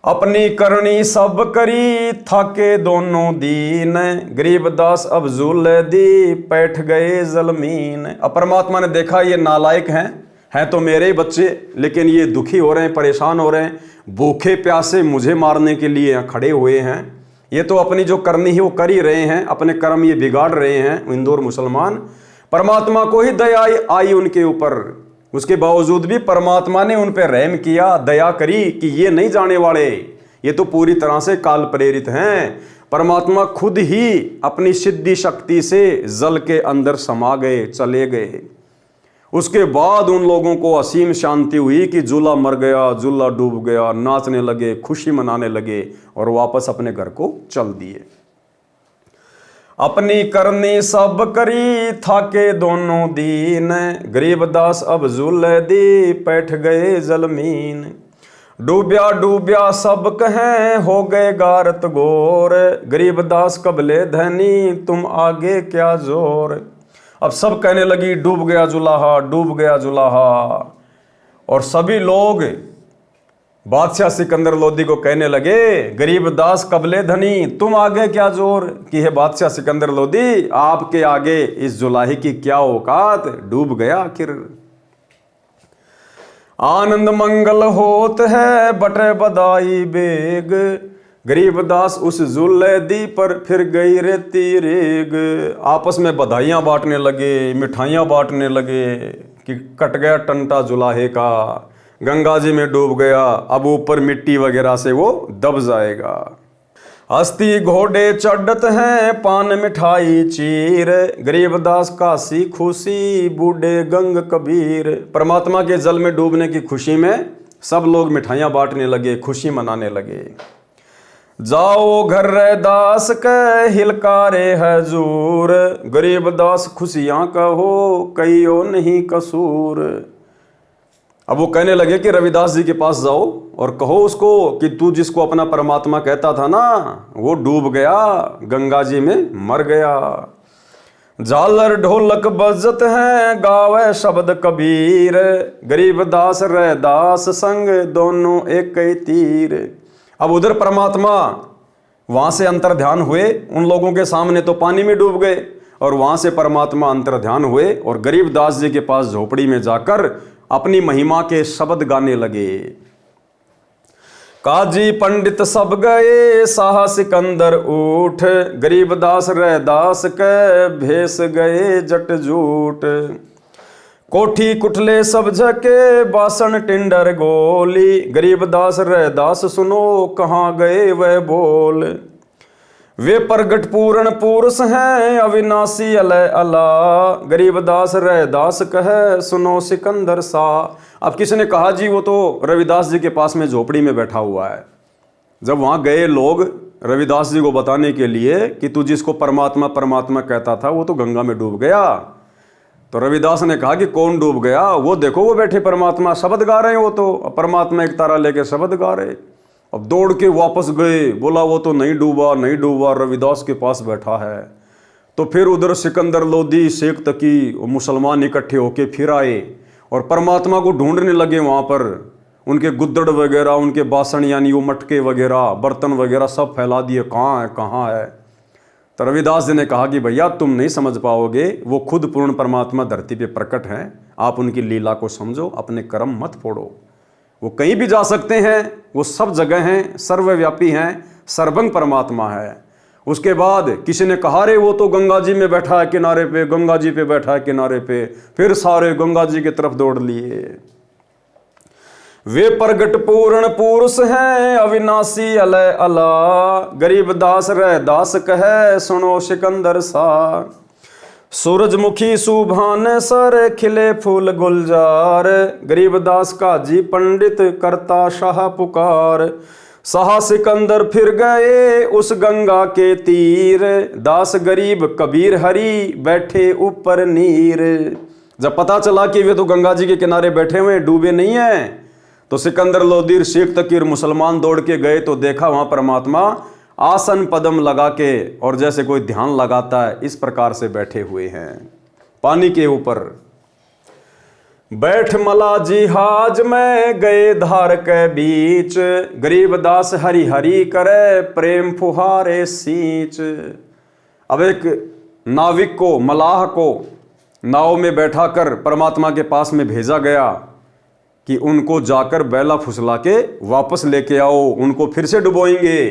अपनी करनी सब करी, थाके दोनों दीन, गरीबदास अब झूले दी, बैठ गए जलमीन। अब परमात्मा ने देखा ये नालायक हैं तो मेरे ही बच्चे, लेकिन ये दुखी हो रहे हैं, परेशान हो रहे हैं, भूखे प्यासे मुझे मारने के लिए यहाँ खड़े हुए हैं। ये तो अपनी जो करनी है वो कर ही रहे हैं, अपने कर्म ये बिगाड़ रहे हैं इंदौर मुसलमान। परमात्मा को ही दया आई उनके ऊपर, उसके बावजूद भी परमात्मा ने उन पर रहम किया, दया करी कि ये नहीं जाने वाले, ये तो पूरी तरह से काल प्रेरित हैं। परमात्मा खुद ही अपनी सिद्धि शक्ति से जल के अंदर समा गए, चले गए। उसके बाद उन लोगों को असीम शांति हुई कि जूला मर गया, जूला डूब गया, नाचने लगे, खुशी मनाने लगे और वापस अपने घर को चल दिए। अपनी करनी सब करी, थाके दोनों दीन, गरीबदास अब झूले दी, बैठ गए जलमीन। डूब्या डूब्या सब कहें, हो गए गारत गोर, गरीबदास कबले धनी, तुम आगे क्या जोर। अब सब कहने लगी डूब गया जुलाहा, डूब गया जुलाहा, और सभी लोग बादशाह सिकंदर लोदी को कहने लगे गरीबदास कबले धनी, तुम आगे क्या जोर। कि है बादशाह सिकंदर लोदी, आपके आगे इस जुलाही की क्या औकात, डूब गया आखिर। आनंद मंगल होत है, बटे बधाई बेग, गरीबदास उस जुल्ले दी पर फिर गई रेती रेग। आपस में बधाइयाँ बांटने लगे, मिठाइयाँ बांटने लगे कि कट गया टंटा जुलाहे का, गंगा जी में डूब गया, अब ऊपर मिट्टी वगैरह से वो दब जाएगा। हस्ती घोड़े चढ़त हैं, पान मिठाई चीर, गरीबदास काशी खुशी, बूढ़े गंग कबीर। परमात्मा के जल में डूबने की खुशी में सब लोग मिठाइयाँ बांटने लगे, खुशी मनाने लगे। जाओ घर दास के, हिलकारे हजूर, गरीबदास खुशियाँ कहो, कहियो नहीं कसूर। अब वो कहने लगे कि रविदास जी के पास जाओ और कहो उसको कि तू जिसको अपना परमात्मा कहता था ना, वो डूब गया, गंगा जी में मर गया। झालर ढोलक बजत हैं, गावे शब्द कबीर, गरीबदास रैदास संग, दोनों एक ही तीर। अब उधर परमात्मा वहां से अंतर ध्यान हुए, उन लोगों के सामने तो पानी में डूब गए, और वहां से परमात्मा अंतर ध्यान हुए और गरीबदास जी के पास झोपड़ी में जाकर अपनी महिमा के शब्द गाने लगे। काजी पंडित सब गए, शाह सिकंदर उठ, गरीबदास रैदास के भेस गए जट जूट। कोठी कुठले सब झके, बासन टिंडर गोली, गरीबदास रैदास सुनो, कहाँ गए वह बोल। वे प्रगट पूर्ण पुरुष हैं, अविनाशी अलय अला, गरीबदास रैदास कहे, सुनो सिकंदर सा। अब किसने कहा जी वो तो रविदास जी के पास में झोपड़ी में बैठा हुआ है। जब वहाँ गए लोग रविदास जी को बताने के लिए कि तू जिसको परमात्मा परमात्मा कहता था वो तो गंगा में डूब गया, तो रविदास ने कहा कि कौन डूब गया? वो देखो वो बैठे परमात्मा शब्द गा रहे हैं, वो तो परमात्मा एक तारा लेके शब्द गा रहे। अब दौड़ के वापस गए, बोला वो तो नहीं डूबा नहीं डूबा, रविदास के पास बैठा है। तो फिर उधर सिकंदर लोदी, शेख तकी, मुसलमान इकट्ठे होके फिर आए और परमात्मा को ढूंढने लगे। वहाँ पर उनके गुद्दड़ वगैरह, उनके बासन यानी वो मटके वगैरह, बर्तन वगैरह सब फैला दिए, कहाँ है कहाँ है। तो रविदास जी ने कहा कि भैया तुम नहीं समझ पाओगे, वो खुद पूर्ण परमात्मा धरती पे प्रकट हैं, आप उनकी लीला को समझो, अपने कर्म मत फोड़ो। वो कहीं भी जा सकते हैं, वो सब जगह हैं, सर्वव्यापी हैं, सर्वंग परमात्मा है। उसके बाद किसी ने कहा रे वो तो गंगा जी में बैठा है किनारे पे, गंगा जी पे बैठा है किनारे पे, फिर सारे गंगा जी की तरफ दौड़ लिए। वे प्रगट पूर्ण पुरुष हैं, अविनाशी अलय अला, गरीब दास रह दास कहे, सुनो सिकंदर सा। सूरजमुखी सुभान सर, खिले फूल गुलजार, गरीब दास का जी पंडित, करता शाह पुकार। शाह सिकंदर फिर गए उस गंगा के तीर, दास गरीब कबीर हरि बैठे ऊपर नीर। जब पता चला कि वे तो गंगा जी के किनारे बैठे हुए, डूबे नहीं हैं, तो सिकंदर लोदी, शेख तकीर, मुसलमान दौड़ के गए तो देखा वहां परमात्मा आसन पदम लगा के और जैसे कोई ध्यान लगाता है इस प्रकार से बैठे हुए हैं पानी के ऊपर। बैठ मला जिहाज में गए धार के बीच, गरीब दास हरि हरि करे, प्रेम फुहारे सींच। अब एक नाविक को, मलाह को नाव में बैठा कर परमात्मा के पास में भेजा गया कि उनको जाकर बैला फुसला के वापस लेके आओ, उनको फिर से डुबोएंगे।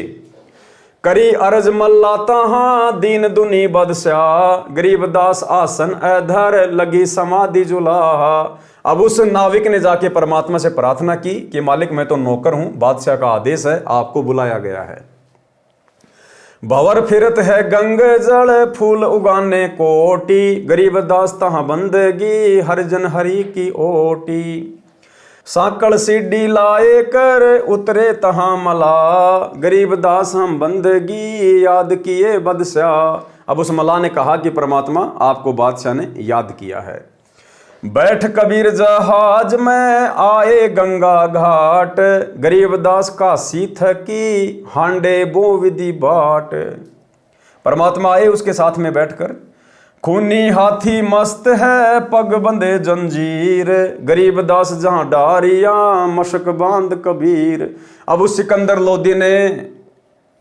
करी अर्ज मल्लाता हाँ दीन दुनी बदशाह, गरीब दास आसन अधर लगी समाधि जुलाहा। अब उस नाविक ने जाके परमात्मा से प्रार्थना की कि मालिक मैं तो नौकर हूं, बादशाह का आदेश है, आपको बुलाया गया है। भंवर फिरत है गंग जल, फूल उगाने कोटि, गरीब दास तहां बंदगी, हरिजन हरि की ओटी। साकड़ सीढ़ी लाए कर उतरे तहां मला, गरीब दास हम बंदगी, याद किए बदशाह। अब उस मला ने कहा कि परमात्मा आपको बादशाह ने याद किया है। बैठ कबीर जहाज में आए गंगा घाट, गरीब दास का सीथ की हांडे बो विधि बाट। परमात्मा आए उसके साथ में बैठकर, खूनी हाथी मस्त है पग बंधे जंजीर, गरीब दास जहां डारिया मशक बांध कबीर। अब उस सिकंदर लोदी ने,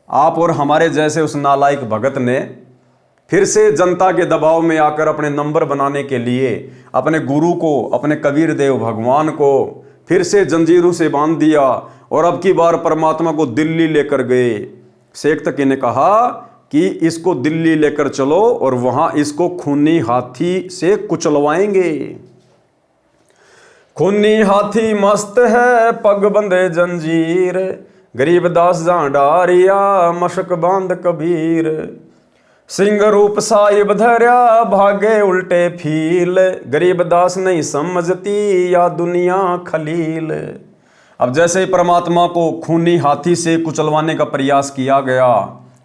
आप और हमारे जैसे उस नालायक भगत ने फिर से जनता के दबाव में आकर अपने नंबर बनाने के लिए अपने गुरु को, अपने कबीर देव भगवान को फिर से जंजीरों से बांध दिया और अब की बार परमात्मा को दिल्ली लेकर गए। शेख तकी ने कहा कि इसको दिल्ली लेकर चलो और वहां इसको खूनी हाथी से कुचलवाएंगे। खूनी हाथी मस्त है पग बंधे जंजीर, गरीब दास जहां डारिया मशक बांध कबीर। सिंह रूप साहिब धर्या भागे उल्टे फील, गरीब दास नहीं समझती या दुनिया खलील। अब जैसे ही परमात्मा को खूनी हाथी से कुचलवाने का प्रयास किया गया,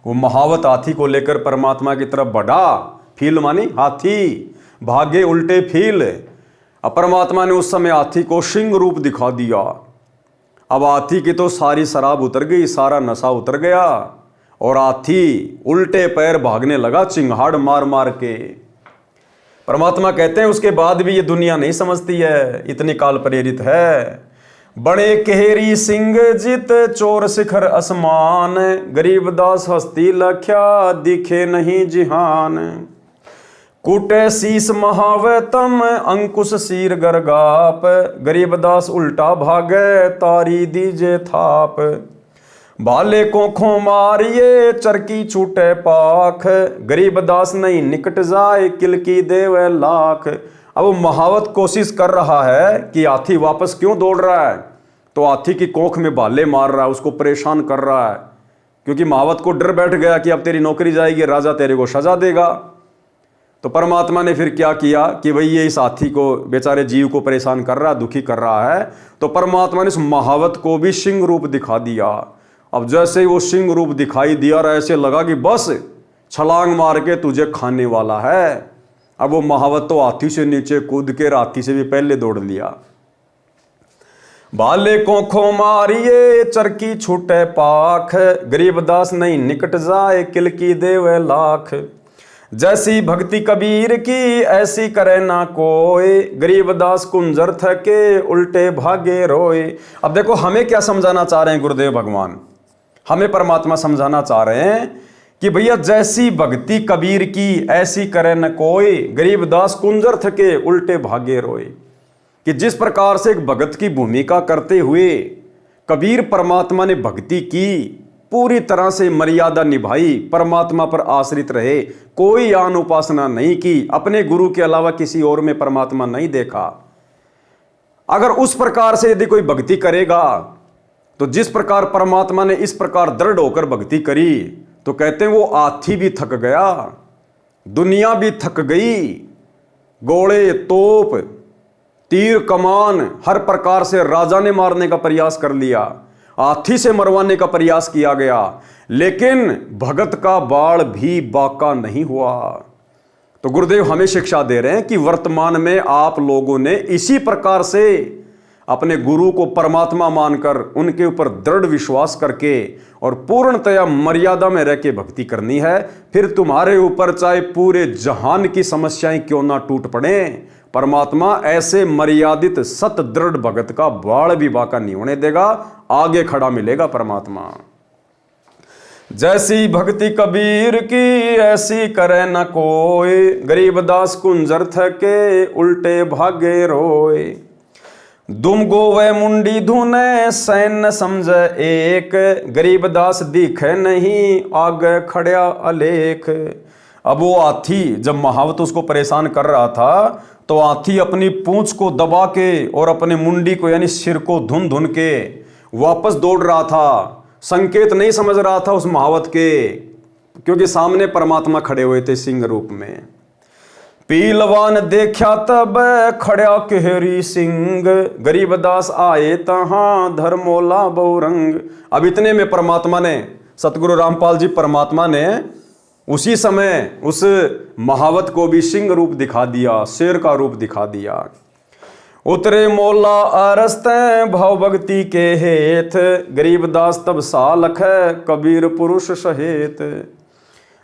वो महावत हाथी को लेकर परमात्मा की तरफ बढ़ा। फील मानी हाथी, भागे उल्टे फील। अब परमात्मा ने उस समय हाथी को सिंह रूप दिखा दिया। अब हाथी की तो सारी शराब उतर गई, सारा नशा उतर गया और हाथी उल्टे पैर भागने लगा चिंगाड़ मार मार के। परमात्मा कहते हैं उसके बाद भी ये दुनिया नहीं समझती है, इतनी काल प्रेरित है। बड़े केहरी सिंह जित चोर शिखर असमान, गरीब दास हस्ती लख्या दिखे नहीं जिहान। कूटे शीस महावतम अंकुश शीर गरगाप, गरीब दास उल्टा भागे तारी दीजे थाप। भाले को खो मारिए चरकी छूटे पाख, गरीब दास नहीं निकट जाए किलकी देवे लाख। अब वो महावत कोशिश कर रहा है कि हाथी वापस क्यों दौड़ रहा है, तो हाथी की कोख में भाले मार रहा है, उसको परेशान कर रहा है, क्योंकि महावत को डर बैठ गया कि अब तेरी नौकरी जाएगी, राजा तेरे को सजा देगा। तो परमात्मा ने फिर क्या किया कि भाई ये इस हाथी को, बेचारे जीव को परेशान कर रहा है, दुखी कर रहा है, तो परमात्मा ने इस महावत को भी सिंह रूप दिखा दिया। अब जैसे ही वो सिंह रूप दिखाई दिया, ऐसे लगा कि बस छलांग मार के तुझे खाने वाला है। अब वो महावत तो हाथी से नीचे कूद के हाथी से भी पहले दौड़ लिया। भाले को खो मारिए चरकी छूटे पाख, गरीबदास नहीं निकट जाए किल की देव लाख। जैसी भक्ति कबीर की ऐसी करे ना कोई, गरीबदास कुंजर थके उल्टे भागे रोए। अब देखो हमें क्या समझाना चाह रहे हैं गुरुदेव भगवान, हमें परमात्मा समझाना चाह रहे हैं कि भैया जैसी भक्ति कबीर की ऐसी करे न कोई, गरीबदास कुंजर थके उल्टे भागे रोए। कि जिस प्रकार से एक भगत की भूमिका करते हुए कबीर परमात्मा ने भक्ति की, पूरी तरह से मर्यादा निभाई, परमात्मा पर आश्रित रहे, कोई आन उपासना नहीं की, अपने गुरु के अलावा किसी और में परमात्मा नहीं देखा। अगर उस प्रकार से यदि कोई भक्ति करेगा तो जिस प्रकार परमात्मा ने इस प्रकार दृढ़ होकर भक्ति करी, तो कहते हैं वो हाथी भी थक गया, दुनिया भी थक गई, गोले तोप तीर कमान हर प्रकार से राजा ने मारने का प्रयास कर लिया, हाथी से मरवाने का प्रयास किया गया, लेकिन भगत का बाण भी बाका नहीं हुआ। तो गुरुदेव हमें शिक्षा दे रहे हैं कि वर्तमान में आप लोगों ने इसी प्रकार से अपने गुरु को परमात्मा मानकर उनके ऊपर दृढ़ विश्वास करके और पूर्णतया मर्यादा में रह के भक्ति करनी है। फिर तुम्हारे ऊपर चाहे पूरे जहान की समस्याएं क्यों ना टूट पड़े, परमात्मा ऐसे मर्यादित सत दृढ़ भगत का बाण भी बाका नहीं होने देगा, आगे खड़ा मिलेगा परमात्मा। जैसी भक्ति कबीर की ऐसी करे न कोई, गरीबदास कुंजर थके उल्टे भागे रोए। दुम गोवे मुंडी धुने सैन समझ एक, गरीबदास दिखे नहीं आगे खड़या अलेख। अब वो हाथी जब महावत उसको परेशान कर रहा था, तो हाथी अपनी पूंछ को दबा के और अपने मुंडी को यानी सिर को धुन धुन के वापस दौड़ रहा था, संकेत नहीं समझ रहा था उस महावत के, क्योंकि सामने परमात्मा खड़े हुए थे सिंह रूप में। पीलवान देखा तब खड़ा केहरी सिंह, गरीबदास आए तहां धर्मोला बहुरंग। अब इतने में परमात्मा ने, सतगुरु रामपाल जी परमात्मा ने उसी समय उस महावत को भी सिंह रूप दिखा दिया, शेर का रूप दिखा दिया। उतरे मोला अरस्ते भाव भक्ति के हेत, गरीबदास तब सालख कबीर पुरुष सहेत।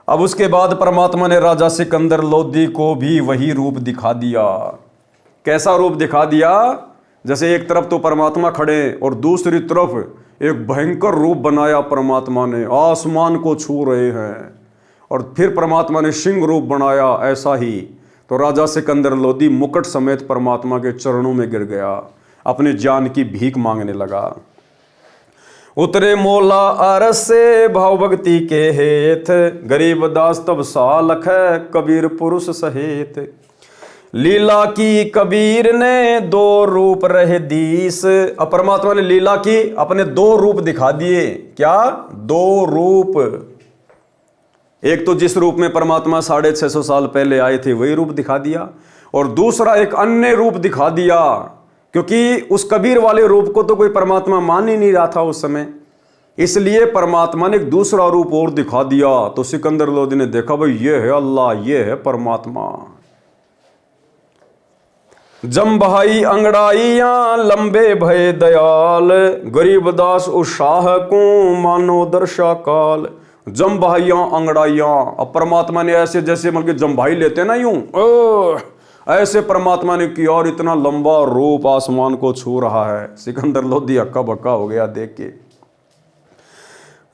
अब उसके बाद परमात्मा ने राजा सिकंदर लोदी को भी वही रूप दिखा दिया। कैसा रूप दिखा दिया? जैसे एक तरफ तो परमात्मा खड़े और दूसरी तरफ एक भयंकर रूप बनाया परमात्मा ने, आसमान को छू रहे हैं, और फिर परमात्मा ने सिंह रूप बनाया ऐसा ही। तो राजा सिकंदर लोदी मुकुट समेत परमात्मा के चरणों में गिर गया, अपने जान की भीख मांगने लगा। उतरे मोला अरस से भाव भक्ति के हेत, गरीबदास तब सालख कबीर पुरुष सहेत। लीला की कबीर ने दो रूप रहे दीस। अब परमात्मा ने लीला की, अपने दो रूप दिखा दिए। क्या? दो रूप। एक तो जिस रूप में परमात्मा 650 साल पहले आए थे वही रूप दिखा दिया, और दूसरा एक अन्य रूप दिखा दिया, क्योंकि उस कबीर वाले रूप को तो कोई परमात्मा मान ही नहीं रहा था उस समय, इसलिए परमात्मा ने एक दूसरा रूप और दिखा दिया। तो सिकंदर लोदी ने देखा भाई ये है अल्लाह, ये है परमात्मा। जम भाई अंगड़ाइयां लंबे भय दयाल, गरीबदास उत्साह को मानो दर्शा काल। जम भाइयां अंगड़ाइयां, अब परमात्मा ने ऐसे जैसे मतलब जम भाई लेते ना यूं, ऐसे परमात्मा ने किया, और इतना लंबा रूप आसमान को छू रहा है। सिकंदर लोदी हक्का बक्का हो गया देख के।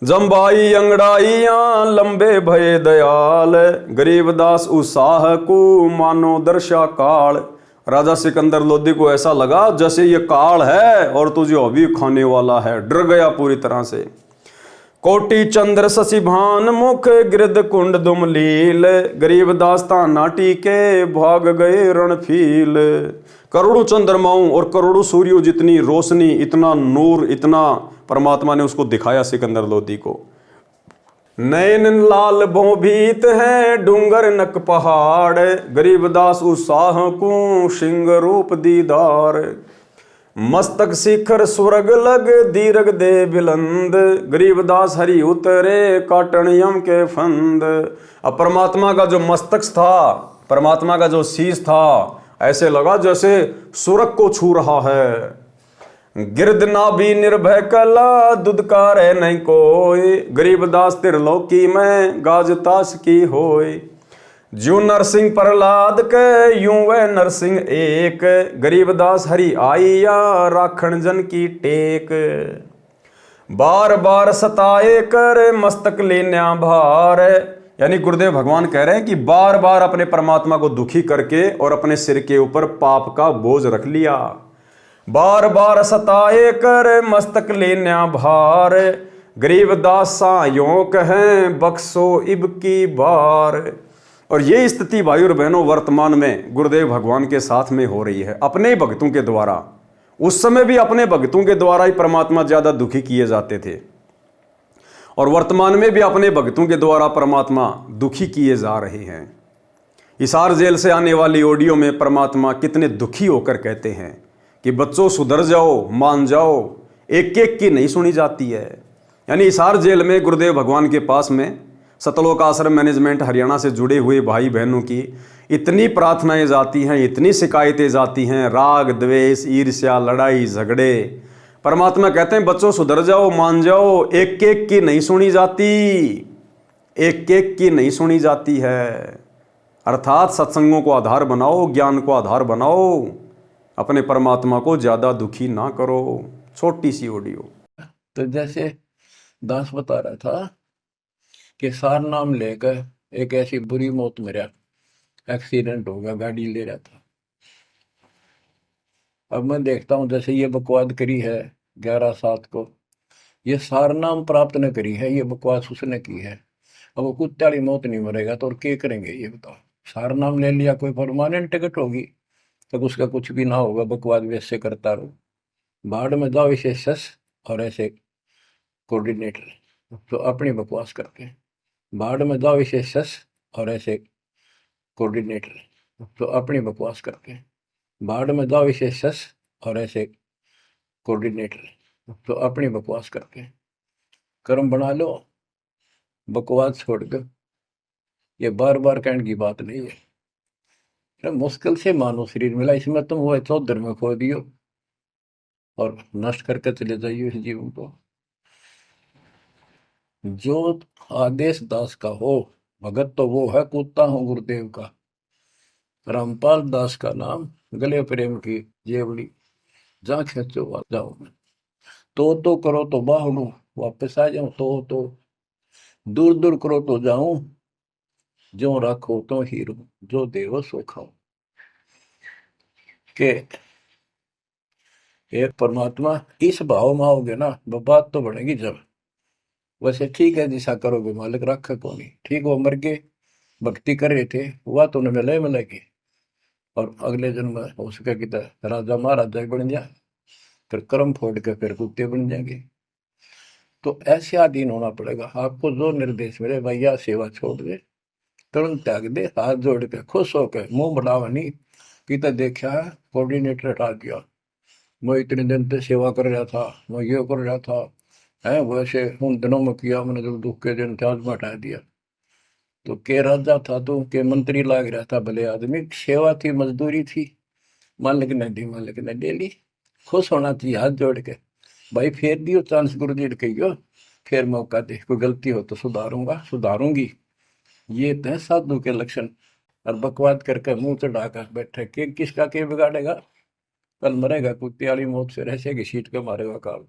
जम भाई अंगड़ाइयां लंबे भय दयाल, गरीबदास उत्साह को मानो दर्शा काल। राजा सिकंदर लोदी को ऐसा लगा जैसे ये काल है और तुझे अभी खाने वाला है, डर गया पूरी तरह से। कोटि चंद्र शशिभान मुख गिरद कुंड दुम लील, गरीबदास ताना टीके भाग गए रणफील। करोड़ों चंद्रमाओं और करोड़ों सूर्यों जितनी रोशनी, इतना नूर, इतना परमात्मा ने उसको दिखाया सिकंदर लोदी को। नैन लाल भोभीत है डूंगर नक पहाड़, गरीबदास उत्साह को सिंह रूप दीदार। मस्तक शिखर स्वर्ग लग दीर्घ दे बिलंद, गरीबदास हरि उतरे काटण यम के फंद। अब परमात्मा का जो मस्तक था, परमात्मा का जो शीश था ऐसे लगा जैसे सुरग को छू रहा है। गिरदना भी निर्भय कला दुदकारे नहीं कोई, गरीबदास त्रिलोकी में गाजतास की होय। ज्यू नरसिंह प्रहलाद के यूं वह नरसिंह एक, गरीबदास हरि आइया राखण जन की टेक। बार बार सताए कर मस्तक लेन्या भार, यानी गुरुदेव भगवान कह रहे हैं कि बार बार अपने परमात्मा को दुखी करके और अपने सिर के ऊपर पाप का बोझ रख लिया। बार बार सताए कर मस्तक लेन्या भार, गरीबदास सायों कहें बख्शो इब की बार। और ये स्थिति भाई और बहनों वर्तमान में गुरुदेव भगवान के साथ में हो रही है, अपने ही भक्तों के द्वारा। उस समय भी अपने भक्तों के द्वारा ही परमात्मा ज्यादा दुखी किए जाते थे, और वर्तमान में भी अपने भक्तों के द्वारा परमात्मा दुखी किए जा रहे हैं। हिसार जेल से आने वाली ऑडियो में परमात्मा कितने दुखी होकर कहते हैं कि बच्चों सुधर जाओ, मान जाओ, एक एक की नहीं सुनी जाती है। यानी हिसार जेल में गुरुदेव भगवान के पास में सतलोक आश्रम मैनेजमेंट हरियाणा से जुड़े हुए भाई बहनों की इतनी प्रार्थनाएं जाती हैं, इतनी शिकायतें जाती हैं, राग द्वेष ईर्ष्या लड़ाई झगड़े। परमात्मा कहते हैं बच्चों सुधर जाओ, मान जाओ, एक एक की नहीं सुनी जाती, एक एक की नहीं सुनी जाती है। अर्थात सत्संगों को आधार बनाओ, ज्ञान को आधार बनाओ, अपने परमात्मा को ज्यादा दुखी ना करो। छोटी सी ऑडियो। तो जैसे दास बता रहा था कि सार नाम लेकर एक ऐसी बुरी मौत मरा, एक्सीडेंट हो गया, गाड़ी ले रहा था। अब मैं देखता हूँ जैसे ये बकवाद करी है 11/7 को, ये सार नाम प्राप्त न करी है, ये बकवास उसने की है। अब वो कुत्ते वाली मौत नहीं मरेगा तो और क्या करेंगे ये बताओ। सार नाम ले लिया, कोई परमानेंट टिकट होगी तब उसका कुछ भी ना होगा, बकवाद वैसे करता रहो। बाढ़ में जाओ इसे सस और ऐसे कोऑर्डिनेटर तो अपनी बकवास करके, बाढ़ में जाओ इसे सस और ऐसे कोऑर्डिनेटर तो अपनी बकवास करके, बाढ़ में जाओ इसे सस और ऐसे कोऑर्डिनेटर तो अपनी बकवास करके कर्म बना लो, बकवास छोड़ दो। ये बार बार कहने की बात नहीं है। तो मुश्किल से मानो शरीर मिला, इसमें तुम वो चौधर में खो दियो और नष्ट करके चले जाइयो इस जीवन को। जो आदेश दास का हो भगत तो वो है, कूदता हूँ गुरुदेव का। रामपाल दास का नाम, गले प्रेम की जेवड़ी, जहाँ खेचो वहाँ जाओ मैं। तो करो तो बाहड़ू, वापस आ जाऊं तो दूर दूर करो तो जाऊं, जो रखो तो हीरो, जो देवो सो खाओ। के एक परमात्मा इस भाव में आओगे ना, बात तो बढ़ेगी जब। वैसे ठीक है दिशा करोगे, मालिक रखा को नहीं ठीक, वो मर गए, भक्ति कर रहे थे, हुआ तो उन्हें मिलेगी, और अगले जन्म में हो सके कि राजा महाराजा बन जाए, फिर कर्म फोड़ के फिर कुत्ते बन जाएंगे। तो ऐसे अधीन होना पड़ेगा आपको। जो निर्देश मिले भैया सेवा छोड़ दे, तुरंत त्याग दे, हाथ जोड़ के खुश होकर, मुंह बढ़ावा नहीं कि तो देखा है कोऑर्डिनेटर हटा दिया, मैं इतने दिन से सेवा कर रहा था, मैं ये कर रहा था, है वैसे उन दिनों में किया मैंने, जब दुख के दिन थे आज में हटा दिया। तो के राजा था तो के मंत्री लाग रहा था, भले आदमी, सेवा थी, मजदूरी थी, मालिक ने दी, मालिक ने ले ली। खुश होना चाहिए हाथ जोड़ के, भाई फेर दियो चांस, गुरु जी कहियो फिर मौका दे, कोई गलती हो तो सुधारूंगा सुधारूंगी। ये तो है साधु के लक्षण। और बकवाद करके मुंह चढ़ाकर बैठे के किसका के बिगाड़ेगा, कल मरेगा कुत्ते वाली मौत से, रहसे की सीट के मारेगा काल।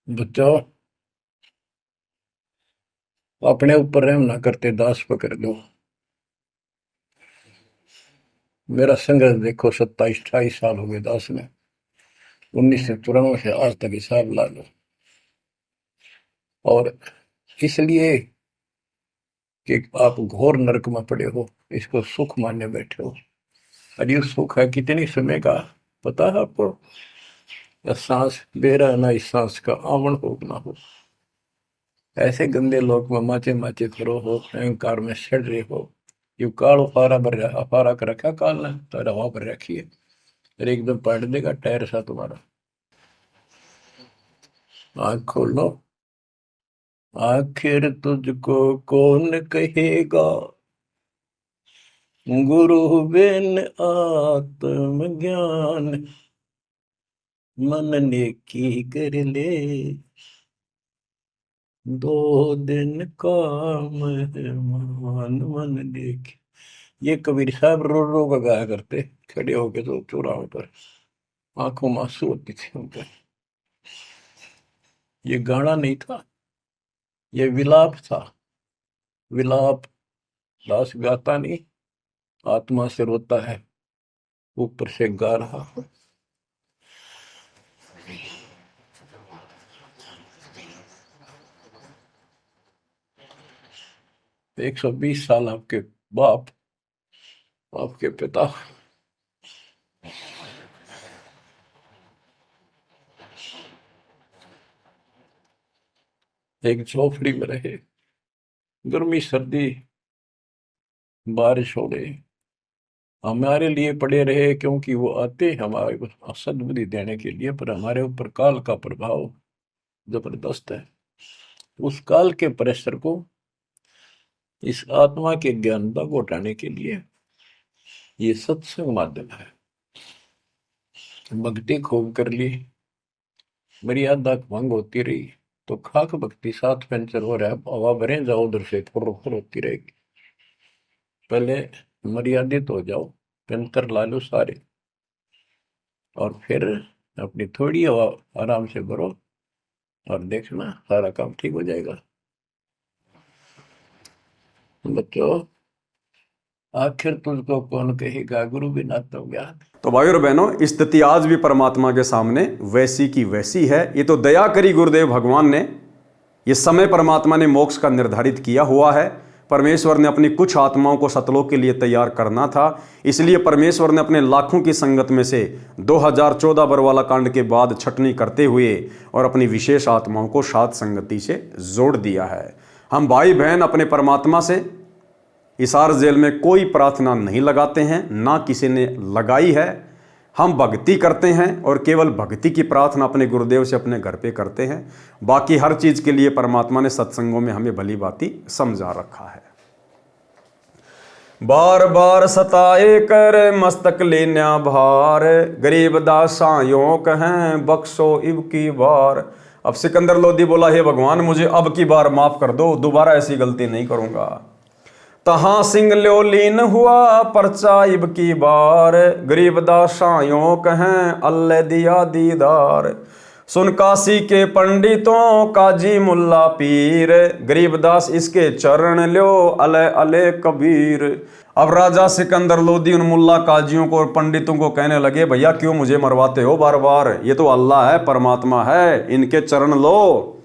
बच्चों अपने ऊपर रहम ना करते, दास पकड़ लो। मेरा संघर्ष देखो, 27-28 साल हो गए दास में, 1994 से आज तक हिसाब ला लो। और इसलिए कि आप घोर नरक में पड़े हो, इसको सुख मानने बैठे हो। अरे सुख है कितनी समय का पता है आपको? या सांस दे रहा है ना, इस सांस का आवण हो ना हो। ऐसे गंदे लोग में माचे माचे करो हो, अहंकार में सड़ रहे हो। यू काल अफारा कर रखा काल ने, तो हवा पर रखी है, अरे एकदम पलट देगा टायर सा तुम्हारा। आँख खोल लो, आखिर तुझको कौन कहेगा गुरु बिन आत्म ज्ञान, मन ने की कर ले, दो दिन काम है मान, मन ने की। ये कबीर साहब रो रो का गाया करते, खड़े होके तो चौराहे पर, आंखों में आंसू होती थी उनके। ये गाना नहीं था, ये विलाप था। विलाप दास गाता नहीं, आत्मा से रोता है, ऊपर से गा रहा। 120 साल आपके बाप, आपके पिता एक झोपड़ी में रहे, गर्मी सर्दी बारिश हो गई, हमारे लिए पड़े रहे, क्योंकि वो आते हमारे को सद्बुद्धि देने के लिए, पर हमारे ऊपर काल का प्रभाव जबरदस्त है। उस काल के प्रेशर को इस आत्मा के ज्ञानता को हटाने के लिए ये सत्संग माध्यम है। भक्ति खूब कर ली, मर्यादा भंग होती रही तो खाक भक्ति साथ पंचर हो रहा है, हवा भरे जाओ उधर से फुर फुर होती रहेगी। पहले मर्यादित हो जाओ, पंचर ला लो सारे, और फिर अपनी थोड़ी हवा आराम से भरो और देखना सारा काम ठीक हो जाएगा। बच्चों, आखिर तुझको कौन कहेगा गुरु बिना तो ज्ञान। तो भाई और बहनों, स्थिति आज भी परमात्मा के सामने वैसी की वैसी है। ये तो दया करी गुरुदेव भगवान ने, ये समय परमात्मा ने मोक्ष का निर्धारित किया हुआ है। परमेश्वर ने अपनी कुछ आत्माओं को सतलोक के लिए तैयार करना था, इसलिए परमेश्वर ने अपने लाखों की संगत में से 2014 बरवाला कांड के बाद छटनी करते हुए और अपनी विशेष आत्माओं को सात संगति से जोड़ दिया है। हम भाई बहन अपने परमात्मा से इसार जेल में कोई प्रार्थना नहीं लगाते हैं, ना किसी ने लगाई है। हम भक्ति करते हैं और केवल भक्ति की प्रार्थना अपने गुरुदेव से अपने घर पे करते हैं। बाकी हर चीज के लिए परमात्मा ने सत्संगों में हमें भली भांति समझा रखा है। बार बार सताए कर मस्तक लेना भार, गरीब दासायों कहें बख्शो इब की बार। अब सिकंदर लोधी बोला, हे भगवान मुझे अब की बार माफ कर दो, दोबारा ऐसी गलती नहीं करूंगा। तहां सिंह ल्यो लीन हुआ परचा इब की बार, गरीब दासायों कहें अल्लाह दिया दीदार। सुन काशी के पंडितों काजी मुल्ला पीर, गरीबदास इसके चरण ल्यो अले अले कबीर। अब राजा सिकंदर लोधी उन मुल्ला काजियों को और पंडितों को कहने लगे, भैया क्यों मुझे मरवाते हो बार बार, ये तो अल्लाह है, परमात्मा है, इनके चरण लो।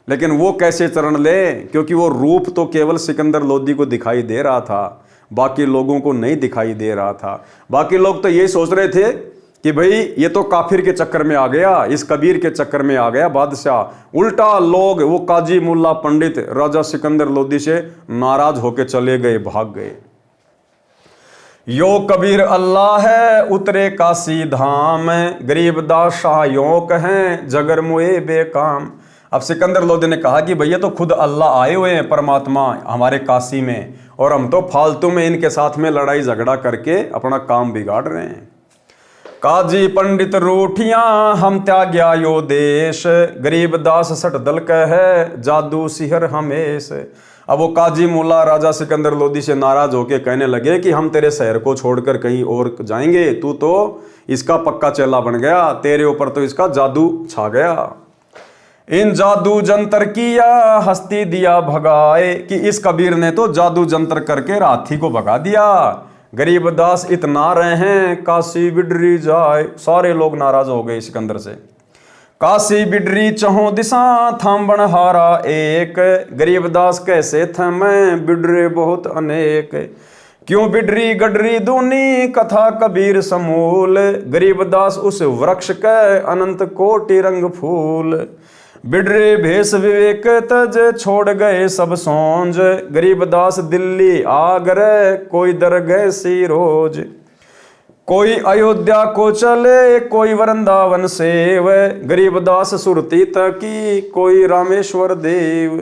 लेकिन वो कैसे चरण ले, क्योंकि वो रूप तो केवल सिकंदर लोधी को दिखाई दे रहा था, बाकी लोगों को नहीं दिखाई दे रहा था। बाकी लोग तो ये सोच रहे थे कि भाई ये तो काफिर के चक्कर में आ गया, इस कबीर के चक्कर में आ गया बादशाह। उल्टा लोग, वो काजी मुल्ला पंडित राजा सिकंदर लोधी से नाराज होके चले गए, भाग गए। यो कबीर अल्लाह है उतरे काशी धाम, गरीबदास शाह यो कहें जगर मुए बेकाम। अब सिकंदर लोधी ने कहा कि भैया तो खुद अल्लाह आए हुए हैं, परमात्मा हमारे काशी में, और हम तो फालतू में इनके साथ में लड़ाई झगड़ा करके अपना काम बिगाड़ रहे हैं। काजी पंडित रूठियां हम त्याग्या यो देश, गरीबदास सट दल कह जादू सिहर हमेश। अब वो काजी मुल्ला राजा सिकंदर लोधी से नाराज होके कहने लगे कि हम तेरे शहर को छोड़कर कहीं और जाएंगे, तू तो इसका पक्का चेला बन गया, तेरे ऊपर तो इसका जादू छा गया। इन जादू जंतर किया हस्ती दिया भगाए, कि इस कबीर ने तो जादू जंतर करके हाथी को भगा दिया। गरीबदास इतना रहे काशी बिडरी जाए। सारे लोग नाराज हो गए सिकंदर से। काशी बिडरी चहो दिशा थाम्बन हारा एक, गरीबदास कैसे थमे बिडरे बहुत अनेक। क्यों बिडरी गडरी दूनी कथा कबीर समूल, गरीबदास उस वृक्ष के अनंत कोटि रंग फूल। बिडरे भेष विवेक तज छोड़ गए सब सोंज, गरीबदास दिल्ली आगरे कोई दर गए सी रोज। कोई अयोध्या को चले कोई वृंदावन सेव, गरीबदास सुरती तकी कोई रामेश्वर देव।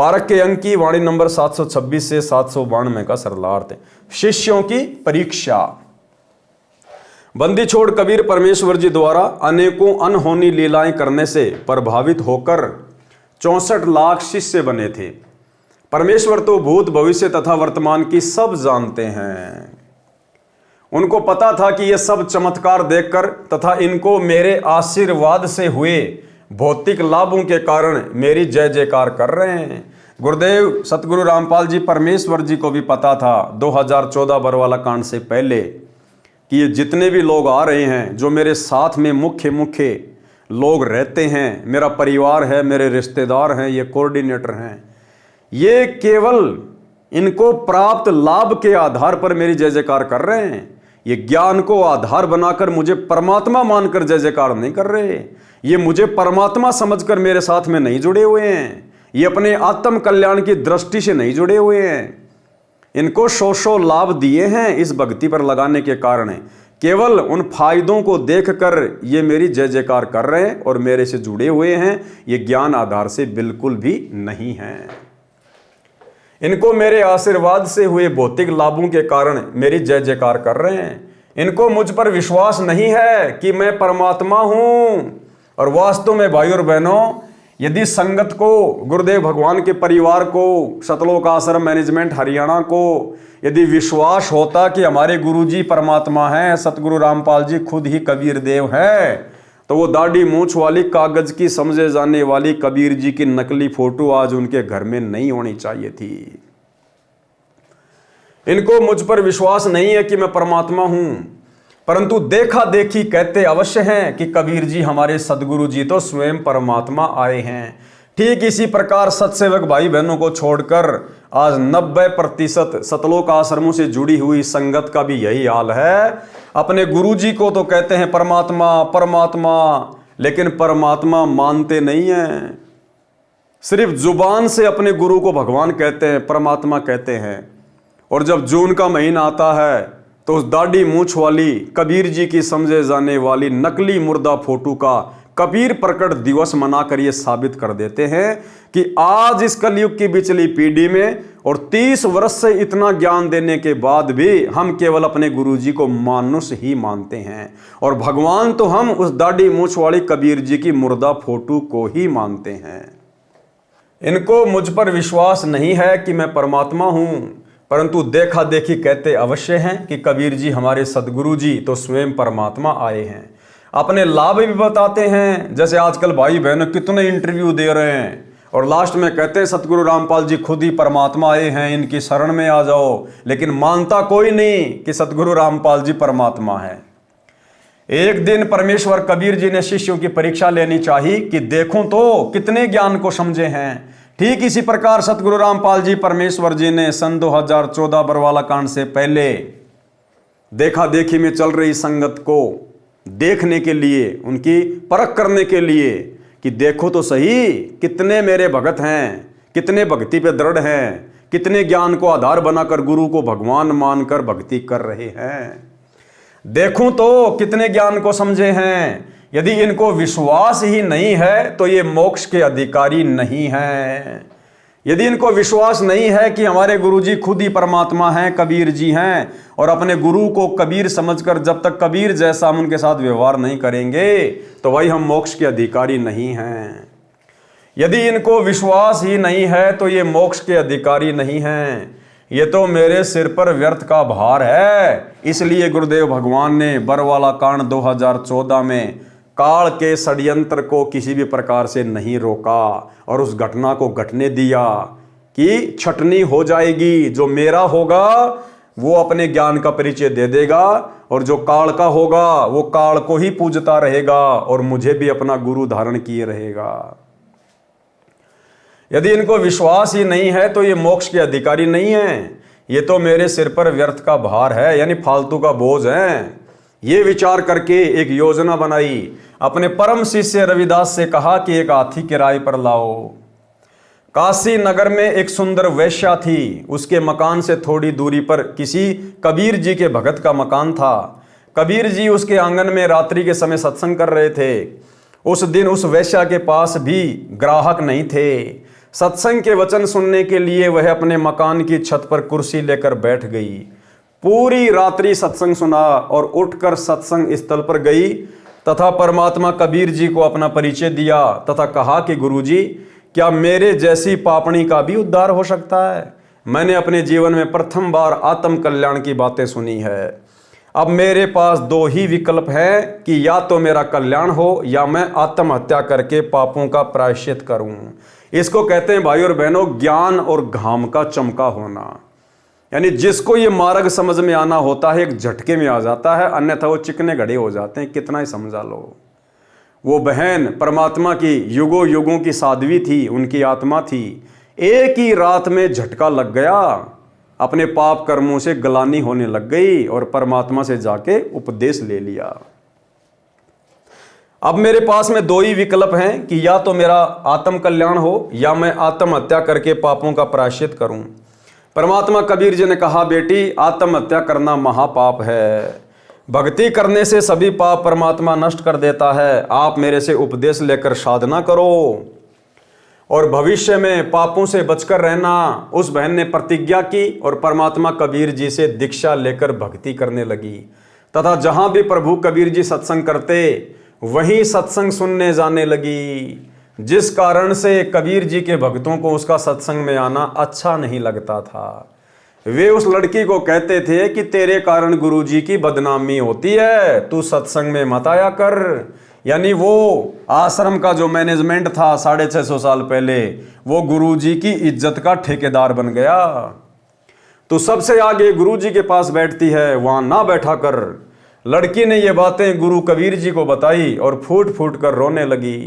पारक के अंक की वाणी नंबर 726 से 792 का सरलार्थ है। शिष्यों की परीक्षा। बंदी छोड़ कबीर परमेश्वर जी द्वारा अनेकों अनहोनी लीलाएं करने से प्रभावित होकर 64 लाख शिष्य बने थे। परमेश्वर तो भूत भविष्य तथा वर्तमान की सब जानते हैं। उनको पता था कि ये सब चमत्कार देखकर तथा इनको मेरे आशीर्वाद से हुए भौतिक लाभों के कारण मेरी जय जयकार कर रहे हैं। गुरुदेव सतगुरु रामपाल जी परमेश्वर जी को भी पता था 2014 बरवाला कांड से पहले कि ये जितने भी लोग आ रहे हैं, जो मेरे साथ में मुख्य लोग रहते हैं, मेरा परिवार है, मेरे रिश्तेदार हैं, ये कोऑर्डिनेटर हैं, ये केवल इनको प्राप्त लाभ के आधार पर मेरी जय जयकार कर रहे हैं। ये ज्ञान को आधार बनाकर मुझे परमात्मा मानकर जय जयकार नहीं कर रहे। ये मुझे परमात्मा समझकर मेरे साथ में नहीं जुड़े हुए हैं। ये अपने आत्म कल्याण की दृष्टि से नहीं जुड़े हुए हैं। इनको सौ लाभ दिए हैं इस भक्ति पर लगाने के कारण। केवल उन फायदों को देखकर ये मेरी जय जयकार कर रहे हैं और मेरे से जुड़े हुए हैं। ये ज्ञान आधार से बिल्कुल भी नहीं है। इनको मेरे आशीर्वाद से हुए भौतिक लाभों के कारण मेरी जय जयकार कर रहे हैं। इनको मुझ पर विश्वास नहीं है कि मैं परमात्मा हूं। और वास्तव में भाई और बहनों, यदि संगत को, गुरुदेव भगवान के परिवार को, सतलोक आश्रम मैनेजमेंट हरियाणा को यदि विश्वास होता कि हमारे गुरुजी परमात्मा हैं, सतगुरु रामपाल जी खुद ही कबीर देव हैं, तो वो दाढ़ी मूंछ वाली कागज की समझे जाने वाली कबीर जी की नकली फोटो आज उनके घर में नहीं होनी चाहिए थी। इनको मुझ पर विश्वास नहीं है कि मैं परमात्मा हूं, परंतु देखा देखी कहते अवश्य हैं कि कबीर जी हमारे सदगुरु जी तो स्वयं परमात्मा आए हैं। ठीक इसी प्रकार सत्सेवक भाई बहनों को छोड़कर आज 90% सतलोक आश्रमों से जुड़ी हुई संगत का भी यही हाल है। अपने गुरु जी को तो कहते हैं परमात्मा परमात्मा, लेकिन परमात्मा मानते नहीं हैं। सिर्फ जुबान से अपने गुरु को भगवान कहते हैं, परमात्मा कहते हैं। और जब जून का महीना आता है तो उस दाढ़ी मूंछ वाली कबीर जी की समझे जाने वाली नकली मुर्दा फोटो का कबीर प्रकट दिवस मनाकर ये साबित कर देते हैं कि आज इस कलयुग की बिचली पीढ़ी में और 30 वर्ष से इतना ज्ञान देने के बाद भी हम केवल अपने गुरुजी को मानुष ही मानते हैं और भगवान तो हम उस दाढ़ी मूंछ वाली कबीर जी की मुर्दा फोटो को ही मानते हैं। इनको मुझ पर विश्वास नहीं है कि मैं परमात्मा हूं, परंतु देखा देखी कहते अवश्य हैं कि कबीर जी हमारे सदगुरु जी तो स्वयं परमात्मा आए हैं। अपने लाभ भी बताते हैं, जैसे आजकल भाई बहनों कितने इंटरव्यू दे रहे हैं और लास्ट में कहते हैं सतगुरु रामपाल जी खुद ही परमात्मा आए हैं, इनकी शरण में आ जाओ, लेकिन मानता कोई नहीं कि सतगुरु रामपाल जी परमात्मा है। एक दिन परमेश्वर कबीर जी ने शिष्यों की परीक्षा लेनी चाहिए कि देखूं तो कितने ज्ञान को समझे हैं। ठीक इसी प्रकार सतगुरु रामपाल जी परमेश्वर जी ने सन 2014 बरवाला कांड से पहले देखा देखी में चल रही संगत को देखने के लिए, उनकी परख करने के लिए कि देखो तो सही कितने मेरे भगत हैं, कितने भक्ति पे दृढ़ हैं, कितने ज्ञान को आधार बनाकर गुरु को भगवान मानकर भक्ति कर रहे हैं। देखूं तो कितने ज्ञान को समझे हैं। यदि इनको विश्वास ही नहीं है तो ये मोक्ष के अधिकारी नहीं हैं। यदि इनको विश्वास नहीं है कि हमारे गुरुजी खुद ही परमात्मा हैं, कबीर जी हैं, और अपने गुरु को कबीर समझकर जब तक कबीर जैसा हम उनके साथ व्यवहार नहीं करेंगे तो भाई हम मोक्ष के अधिकारी नहीं हैं। यदि इनको विश्वास ही नहीं है तो ये मोक्ष के अधिकारी नहीं हैं। ये तो मेरे सिर पर व्यर्थ का भार है। इसलिए गुरुदेव भगवान ने बरवाला कांड 2014 में काल के षड्यंत्र को किसी भी प्रकार से नहीं रोका और उस घटना को घटने दिया कि छटनी हो जाएगी। जो मेरा होगा वो अपने ज्ञान का परिचय दे देगा और जो काल का होगा वो काल को ही पूजता रहेगा और मुझे भी अपना गुरु धारण किए रहेगा। यदि इनको विश्वास ही नहीं है तो ये मोक्ष के अधिकारी नहीं है। ये तो मेरे सिर पर व्यर्थ का भार है, यानी फालतू का बोझ है। ये विचार करके एक योजना बनाई। अपने परम शिष्य रविदास से कहा कि एक हाथी किराए पर लाओ। काशी नगर में एक सुंदर वेश्या थी। उसके मकान से थोड़ी दूरी पर किसी कबीर जी के भगत का मकान था। कबीर जी उसके आंगन में रात्रि के समय सत्संग कर रहे थे। उस दिन उस वेश्या के पास भी ग्राहक नहीं थे। सत्संग के वचन सुनने के लिए वह अपने मकान की छत पर कुर्सी लेकर बैठ गई। पूरी रात्रि सत्संग सुना और उठकर सत्संग स्थल पर गई तथा परमात्मा कबीर जी को अपना परिचय दिया तथा कहा कि गुरुजी, क्या मेरे जैसी पापणी का भी उद्धार हो सकता है? मैंने अपने जीवन में प्रथम बार आत्म कल्याण की बातें सुनी है। अब मेरे पास दो ही विकल्प हैं कि या तो मेरा कल्याण हो या मैं आत्महत्या करके पापों का प्रायश्चित करूं। इसको कहते हैं भाई और बहनों, ज्ञान और घाम का चमका होना। यानी जिसको ये मार्ग समझ में आना होता है एक झटके में आ जाता है, अन्यथा वो चिकने घड़े हो जाते हैं, कितना ही समझा लो। वो बहन परमात्मा की युगों युगों की साध्वी थी, उनकी आत्मा थी, एक ही रात में झटका लग गया, अपने पाप कर्मों से गलानी होने लग गई और परमात्मा से जाके उपदेश ले लिया। अब मेरे पास में दो ही विकल्प हैं कि या तो मेरा आत्म कल्याण हो या मैं आत्महत्या करके पापों का प्रायश्चित करूं। परमात्मा कबीर जी ने कहा, बेटी आत्महत्या करना महापाप है, भक्ति करने से सभी पाप परमात्मा नष्ट कर देता है। आप मेरे से उपदेश लेकर साधना करो और भविष्य में पापों से बचकर रहना। उस बहन ने प्रतिज्ञा की और परमात्मा कबीर जी से दीक्षा लेकर भक्ति करने लगी तथा जहां भी प्रभु कबीर जी सत्संग करते वहीं सत्संग सुनने जाने लगी, जिस कारण से कबीर जी के भक्तों को उसका सत्संग में आना अच्छा नहीं लगता था। वे उस लड़की को कहते थे कि तेरे कारण गुरुजी की बदनामी होती है, तू सत्संग में मत आया कर। यानी वो आश्रम का जो मैनेजमेंट था 650 साल पहले, वो गुरुजी की इज्जत का ठेकेदार बन गया। तो सबसे आगे गुरुजी के पास बैठती है, वहां ना बैठा कर। लड़की ने ये बातें गुरु कबीर जी को बताई और फूट फूट कर रोने लगी।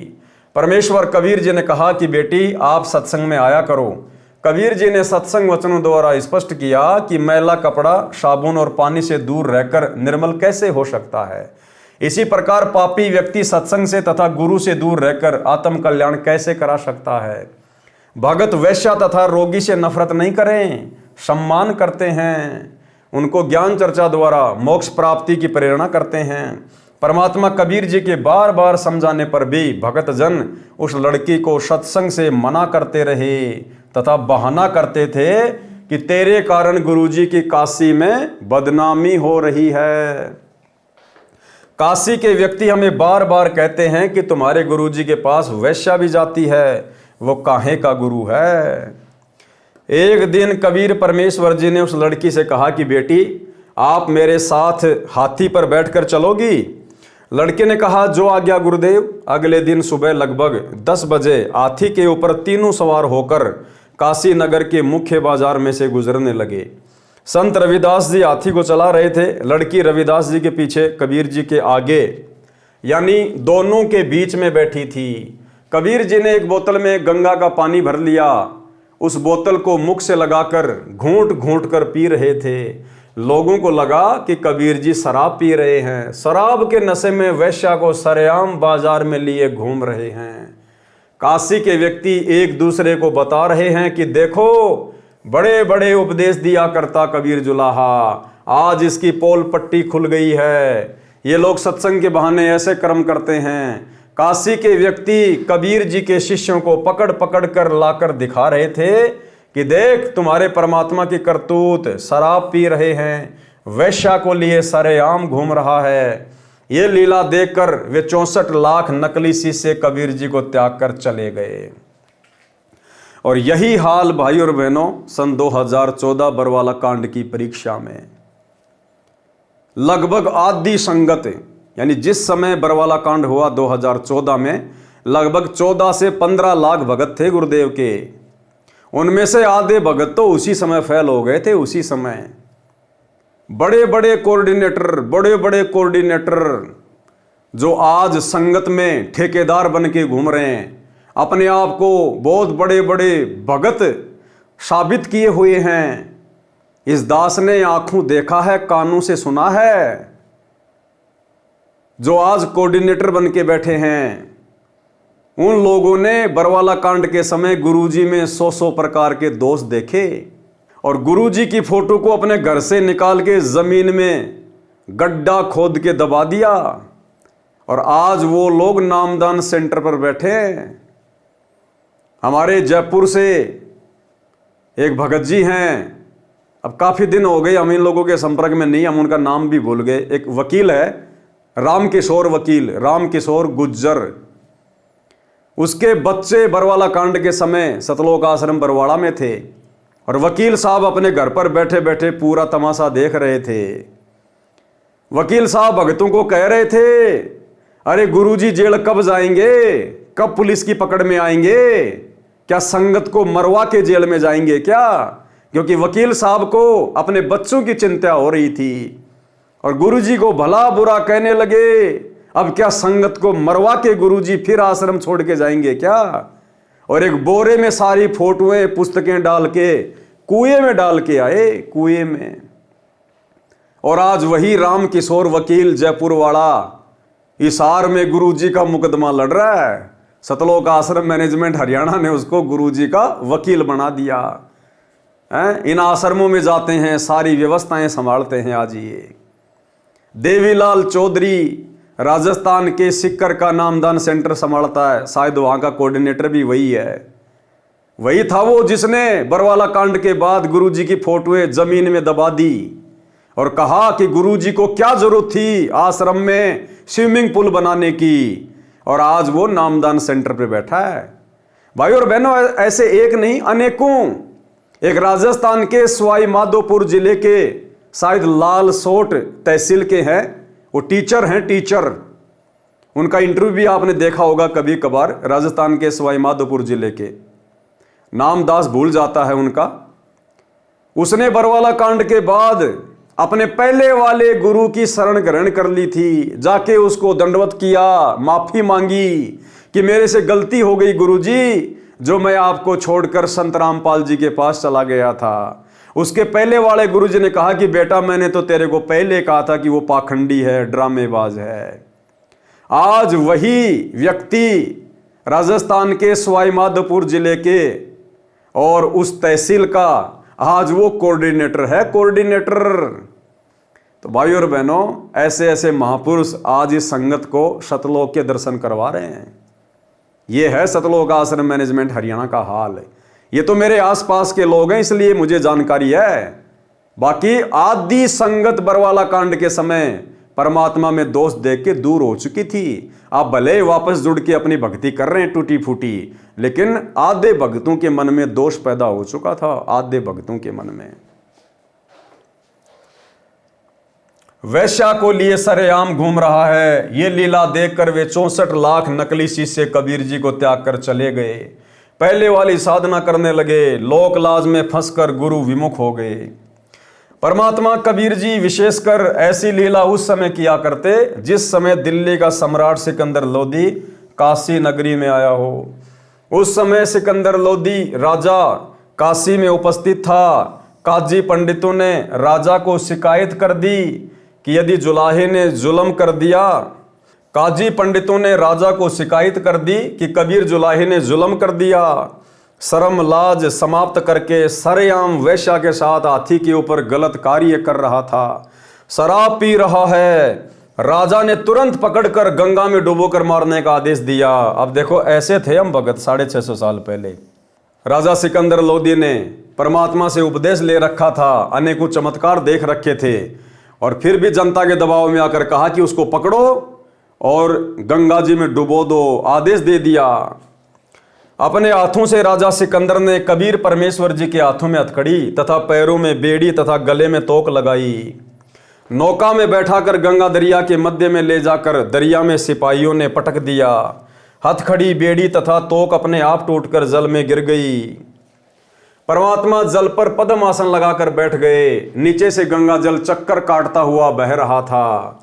परमेश्वर कबीर जी ने कहा कि बेटी आप सत्संग में आया करो। कबीर जी ने सत्संग वचनों द्वारा स्पष्ट किया कि मैला कपड़ा साबुन और पानी से दूर रहकर निर्मल कैसे हो सकता है, इसी प्रकार पापी व्यक्ति सत्संग से तथा गुरु से दूर रहकर आत्म कल्याण कैसे करा सकता है। भगत वैश्या तथा रोगी से नफरत नहीं करें, सम्मान करते हैं, उनको ज्ञान चर्चा द्वारा मोक्ष प्राप्ति की प्रेरणा करते हैं। परमात्मा कबीर जी के बार बार समझाने पर भी भगत जन उस लड़की को सत्संग से मना करते रहे तथा बहाना करते थे कि तेरे कारण गुरुजी की काशी में बदनामी हो रही है। काशी के व्यक्ति हमें बार बार कहते हैं कि तुम्हारे गुरुजी के पास वैश्या भी जाती है, वो काहे का गुरु है। एक दिन कबीर परमेश्वर जी ने उस लड़की से कहा कि बेटी आप मेरे साथ हाथी पर बैठकर चलोगी। लड़के ने कहा, जो आज्ञा गुरुदेव। अगले दिन सुबह लगभग 10 बजे हाथी के ऊपर तीनों सवार होकर काशी नगर के मुख्य बाजार में से गुजरने लगे। संत रविदास जी हाथी को चला रहे थे, लड़की रविदास जी के पीछे, कबीर जी के आगे, यानी दोनों के बीच में बैठी थी। कबीर जी ने एक बोतल में गंगा का पानी भर लिया, उस बोतल को मुख से लगाकर घूंट घूंट कर पी रहे थे। लोगों को लगा कि कबीर जी शराब पी रहे हैं, शराब के नशे में वैश्या को सरेआम बाजार में लिए घूम रहे हैं। काशी के व्यक्ति एक दूसरे को बता रहे हैं कि देखो बड़े बड़े उपदेश दिया करता कबीर जुलाहा, आज इसकी पोल पट्टी खुल गई है, ये लोग सत्संग के बहाने ऐसे कर्म करते हैं। काशी के व्यक्ति कबीर जी के शिष्यों को पकड़ पकड़ कर लाकर दिखा रहे थे कि देख तुम्हारे परमात्मा की करतूत, शराब पी रहे हैं, वैश्या को लिए सरेआम घूम रहा है। ये लीला देखकर वे 64 लाख नकली शिष्य कबीर जी को त्याग कर चले गए। और यही हाल भाई और बहनों सन 2014 बरवाला कांड की परीक्षा में लगभग आदि संगत, यानी जिस समय बरवाला कांड हुआ 2014 में, लगभग 14 से 15 लाख भगत थे गुरुदेव के। उनमें से आधे भगत तो उसी समय फेल हो गए थे। उसी समय बड़े बड़े कोऑर्डिनेटर जो आज संगत में ठेकेदार बन के घूम रहे हैं, अपने आप को बहुत बड़े बड़े भगत साबित किए हुए हैं। इस दास ने आंखों देखा है, कानों से सुना है, जो आज कोऑर्डिनेटर बन के बैठे हैं। उन लोगों ने बरवाला कांड के समय गुरुजी में 100 प्रकार के दोष देखे और गुरुजी की फोटो को अपने घर से निकाल के जमीन में गड्ढा खोद के दबा दिया और आज वो लोग नामदान सेंटर पर बैठे हैं। हमारे जयपुर से एक भगत जी हैं, अब काफ़ी दिन हो गए हम इन लोगों के संपर्क में नहीं, हम उनका नाम भी भूल गए। एक वकील है, रामकिशोर वकील, रामकिशोर गुज्जर। उसके बच्चे बरवाला कांड के समय सतलोक आश्रम बरवाड़ा में थे और वकील साहब अपने घर पर बैठे बैठे पूरा तमाशा देख रहे थे। वकील साहब भगतों को कह रहे थे, अरे गुरुजी जेल कब जाएंगे, कब पुलिस की पकड़ में आएंगे, क्या संगत को मरवा के जेल में जाएंगे क्या? क्योंकि वकील साहब को अपने बच्चों की चिंता हो रही थी और गुरुजी को भला बुरा कहने लगे, अब क्या संगत को मरवा के गुरुजी फिर आश्रम छोड़ के जाएंगे क्या? और एक बोरे में सारी फोटोएं पुस्तकें डाल के कुएं में डाल के आए, कुएं में। और आज वही रामकिशोर वकील जयपुर वाला हिसार में गुरुजी का मुकदमा लड़ रहा है। सतलोक आश्रम मैनेजमेंट हरियाणा ने उसको गुरुजी का वकील बना दिया है। इन आश्रमों में जाते हैं, सारी व्यवस्थाएं संभालते हैं। आज ये देवीलाल चौधरी राजस्थान के सिक्कर का नामदान सेंटर संभालता है, शायद वहां का कोऑर्डिनेटर भी वही है। वही था वो जिसने बरवाला कांड के बाद गुरुजी की फोटोएं जमीन में दबा दी और कहा कि गुरुजी को क्या जरूरत थी आश्रम में स्विमिंग पूल बनाने की, और आज वो नामदान सेंटर पे बैठा है। भाई और बहनों, ऐसे एक नहीं अनेकों। एक राजस्थान के सवाई माधोपुर जिले के शायद लालसोट तहसील के हैं, वो टीचर हैं, टीचर। उनका इंटरव्यू भी आपने देखा होगा कभी कभार। राजस्थान के सवाई माधोपुर जिले के, नाम दास भूल जाता है उनका। उसने बरवाला कांड के बाद अपने पहले वाले गुरु की शरण ग्रहण कर ली थी, जाके उसको दंडवत किया, माफी मांगी कि मेरे से गलती हो गई गुरुजी, जो मैं आपको छोड़कर संत रामपाल जी के पास चला गया था। उसके पहले वाले गुरुजी ने कहा कि बेटा मैंने तो तेरे को पहले कहा था कि वो पाखंडी है, ड्रामेबाज है। आज वही व्यक्ति राजस्थान के सवाई माधोपुर जिले के और उस तहसील का आज वो कोऑर्डिनेटर है, कोऑर्डिनेटर। तो भाई और बहनों, ऐसे ऐसे महापुरुष आज इस संगत को सतलोक के दर्शन करवा रहे हैं। ये है सतलोक आश्रम मैनेजमेंट हरियाणा का हाल। ये तो मेरे आसपास के लोग हैं इसलिए मुझे जानकारी है। बाकी आदि संगत बरवाला कांड के समय परमात्मा में दोष देख के दूर हो चुकी थी। आप भले वापस जुड़ के अपनी भक्ति कर रहे हैं टूटी फूटी, लेकिन आधे भक्तों के मन में दोष पैदा हो चुका था। आधे भक्तों के मन में वैश्या को लिए सरेआम घूम रहा है। ये लीला देखकर वे 64 लाख नकली शिष्य कबीर जी को त्याग कर चले गए। पहले वाली साधना करने लगे, लोक लाज में फंसकर गुरु विमुख हो गए। परमात्मा कबीर जी विशेषकर ऐसी लीला उस समय किया करते जिस समय दिल्ली का सम्राट सिकंदर लोदी काशी नगरी में आया हो। उस समय सिकंदर लोदी राजा काशी में उपस्थित था। काजी पंडितों ने राजा को शिकायत कर दी कि यदि जुलाहे ने जुल्म कर दिया, काजी पंडितों ने राजा को शिकायत कर दी कि कबीर जुलाहे ने जुल्म कर दिया। शर्म लाज समाप्त करके सरेआम वैश्या के साथ हाथी के ऊपर गलत कार्य कर रहा था, शराब पी रहा है। राजा ने तुरंत पकड़कर गंगा में डुबोकर मारने का आदेश दिया। अब देखो, ऐसे थे हम भगत 650 साल पहले। राजा सिकंदर लोदी ने परमात्मा से उपदेश ले रखा था, अनेकों चमत्कार देख रखे थे, और फिर भी जनता के दबाव में आकर कहा कि उसको पकड़ो और गंगा जी में डुबो दो, आदेश दे दिया। अपने हाथों से राजा सिकंदर ने कबीर परमेश्वर जी के हाथों में हथकड़ी तथा पैरों में बेड़ी तथा गले में तोक लगाई। नौका में बैठाकर गंगा दरिया के मध्य में ले जाकर दरिया में सिपाहियों ने पटक दिया। हथकड़ी, बेड़ी तथा तोक अपने आप टूटकर जल में गिर गई। परमात्मा जल पर पद्म आसन लगाकर बैठ गए। नीचे से गंगा जल चक्कर काटता हुआ बह रहा था।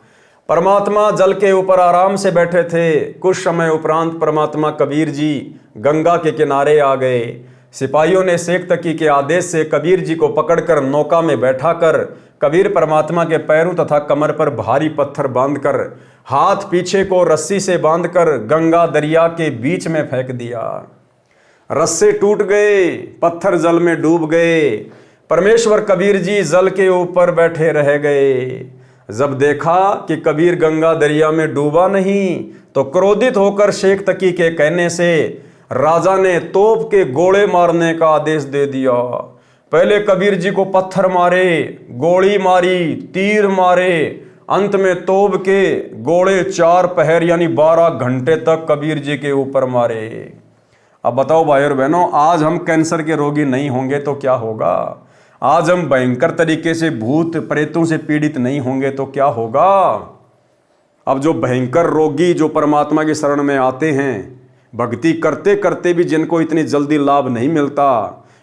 परमात्मा जल के ऊपर आराम से बैठे थे। कुछ समय उपरांत परमात्मा कबीर जी गंगा के किनारे आ गए। सिपाहियों ने शेख तकी के आदेश से कबीर जी को पकड़कर नौका में बैठाकर कबीर परमात्मा के पैरों तथा कमर पर भारी पत्थर बांधकर हाथ पीछे को रस्सी से बांधकर गंगा दरिया के बीच में फेंक दिया। रस्से टूट गए, पत्थर जल में डूब गए। परमेश्वर कबीर जी जल के ऊपर बैठे रह गए। जब देखा कि कबीर गंगा दरिया में डूबा नहीं, तो क्रोधित होकर शेख तकी के कहने से राजा ने तोप के गोले मारने का आदेश दे दिया। पहले कबीर जी को पत्थर मारे, गोली मारी, तीर मारे, अंत में तोप के गोले 4 पहर यानी 12 घंटे तक कबीर जी के ऊपर मारे। अब बताओ भाई और बहनों, आज हम कैंसर के रोगी नहीं होंगे तो क्या होगा? आज हम भयंकर तरीके से भूत प्रेतों से पीड़ित नहीं होंगे तो क्या होगा? अब जो भयंकर रोगी जो परमात्मा की शरण में आते हैं, भक्ति करते करते भी जिनको इतनी जल्दी लाभ नहीं मिलता,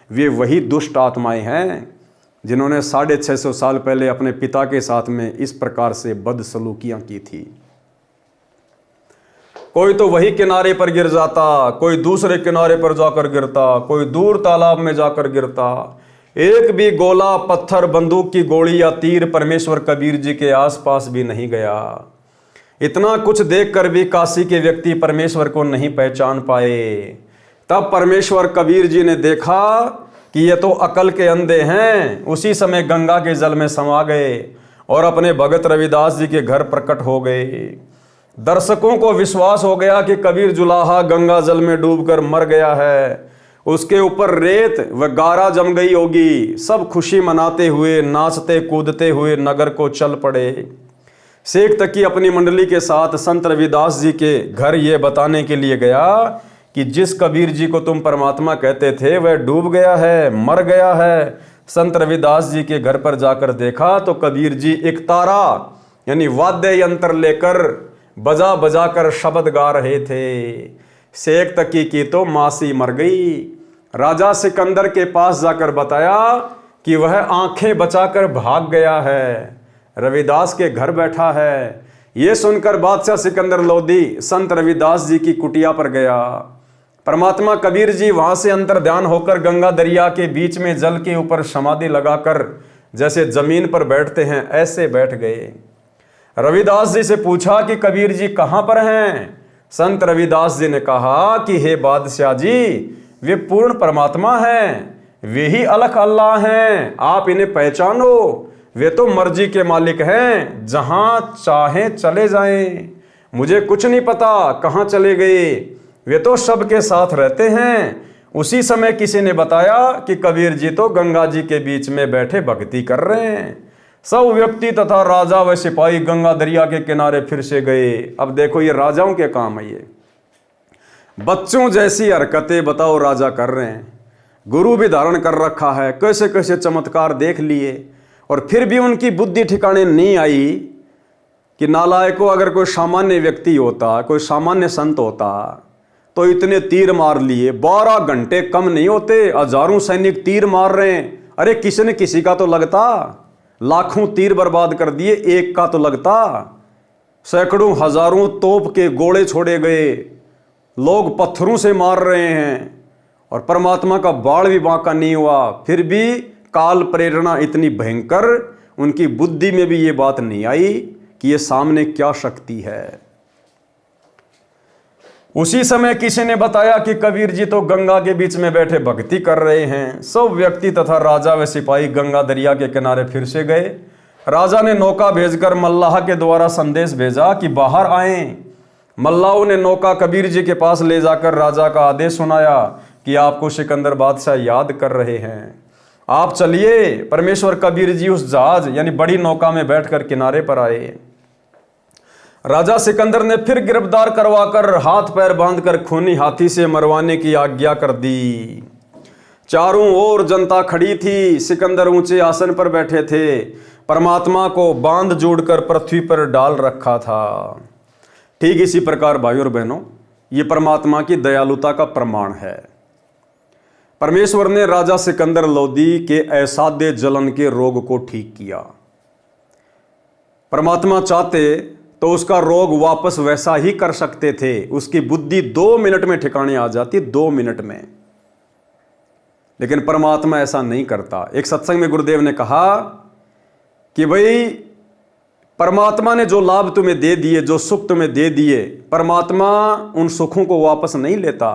वे वही दुष्ट आत्माएं हैं जिन्होंने 650 साल पहले अपने पिता के साथ में इस प्रकार से बदसलूकियां की थी। कोई तो वही किनारे पर गिर जाता, कोई दूसरे किनारे पर जाकर गिरता, कोई दूर तालाब में जाकर गिरता। एक भी गोला, पत्थर, बंदूक की गोली या तीर परमेश्वर कबीर जी के आसपास भी नहीं गया। इतना कुछ देखकर भी काशी के व्यक्ति परमेश्वर को नहीं पहचान पाए। तब परमेश्वर कबीर जी ने देखा कि ये तो अकल के अंधे हैं। उसी समय गंगा के जल में समा गए और अपने भगत रविदास जी के घर प्रकट हो गए। दर्शकों को विश्वास हो गया कि कबीर जुलाहा गंगा जल में डूबकर मर गया है, उसके ऊपर रेत व गारा जम गई होगी। सब खुशी मनाते हुए, नाचते कूदते हुए नगर को चल पड़े। शेख तकी अपनी मंडली के साथ संत रविदास जी के घर ये बताने के लिए गया कि जिस कबीर जी को तुम परमात्मा कहते थे वह डूब गया है, मर गया है। संत रविदास जी के घर पर जाकर देखा तो कबीर जी एक तारा यानी वाद्य यंत्र लेकर बजा बजा कर शब्द गा रहे थे। शेख तकी की तो मासी मर गई। राजा सिकंदर के पास जाकर बताया कि वह आंखें बचाकर भाग गया है, रविदास के घर बैठा है। यह सुनकर बादशाह सिकंदर लोधी संत रविदास जी की कुटिया पर गया। परमात्मा कबीर जी वहां से अंतर ध्यान होकर गंगा दरिया के बीच में जल के ऊपर समाधि लगाकर जैसे जमीन पर बैठते हैं ऐसे बैठ गए। रविदास जी से पूछा कि कबीर जी कहां पर हैं? संत रविदास जी ने कहा कि हे बादशाह जी, वे पूर्ण परमात्मा हैं, वे ही अलख अल्लाह हैं, आप इन्हें पहचानो। वे तो मर्जी के मालिक हैं, जहां चाहें चले जाएं। मुझे कुछ नहीं पता कहां चले गए, वे तो सबके साथ रहते हैं। उसी समय किसी ने बताया कि कबीर जी तो गंगा जी के बीच में बैठे भक्ति कर रहे हैं। सब व्यक्ति तथा राजा व सिपाही गंगा दरिया के किनारे फिर से गए। अब देखो ये राजाओं के काम है, ये बच्चों जैसी हरकतें बताओ राजा कर रहे हैं। गुरु भी धारण कर रखा है, कैसे कैसे चमत्कार देख लिए और फिर भी उनकी बुद्धि ठिकाने नहीं आई कि नालायकों, अगर कोई सामान्य व्यक्ति होता, कोई सामान्य संत होता तो इतने तीर मार लिए। 12 घंटे कम नहीं होते, हजारों सैनिक तीर मार रहे हैं। अरे किसी न किसी का तो लगता, लाखों तीर बर्बाद कर दिए, एक का तो लगता। सैकड़ों हजारों तोप के गोले छोड़े गए, लोग पत्थरों से मार रहे हैं और परमात्मा का बाढ़ भी बांका नहीं हुआ। फिर भी काल प्रेरणा इतनी भयंकर, उनकी बुद्धि में भी ये बात नहीं आई कि ये सामने क्या शक्ति है। उसी समय किसी ने बताया कि कबीर जी तो गंगा के बीच में बैठे भक्ति कर रहे हैं। सब व्यक्ति तथा राजा व सिपाही गंगा दरिया के किनारे फिर से गए। राजा ने नौका भेजकर मल्लाह के द्वारा संदेश भेजा कि बाहर आएं। मल्लाहों ने नौका कबीर जी के पास ले जाकर राजा का आदेश सुनाया कि आपको सिकंदर बादशाह याद कर रहे हैं, आप चलिए। परमेश्वर कबीर जी उस जहाज यानी बड़ी नौका में बैठकर किनारे पर आए। राजा सिकंदर ने फिर गिरफ्तार करवाकर हाथ पैर बांधकर खूनी हाथी से मरवाने की आज्ञा कर दी। चारों ओर जनता खड़ी थी। सिकंदर ऊंचे आसन पर बैठे थे, परमात्मा को बांध जोड़कर पृथ्वी पर डाल रखा था। ठीक इसी प्रकार भाइयों और बहनों, ये परमात्मा की दयालुता का प्रमाण है। परमेश्वर ने राजा सिकंदर लोधी के असाध्य जलन के रोग को ठीक किया। परमात्मा चाहते तो उसका रोग वापस वैसा ही कर सकते थे। उसकी बुद्धि 2 मिनट में ठिकाने आ जाती, 2 मिनट में। लेकिन परमात्मा ऐसा नहीं करता। एक सत्संग में गुरुदेव ने कहा कि भाई परमात्मा ने जो लाभ तुम्हें दे दिए, जो सुख तुम्हें दे दिए, परमात्मा उन सुखों को वापस नहीं लेता।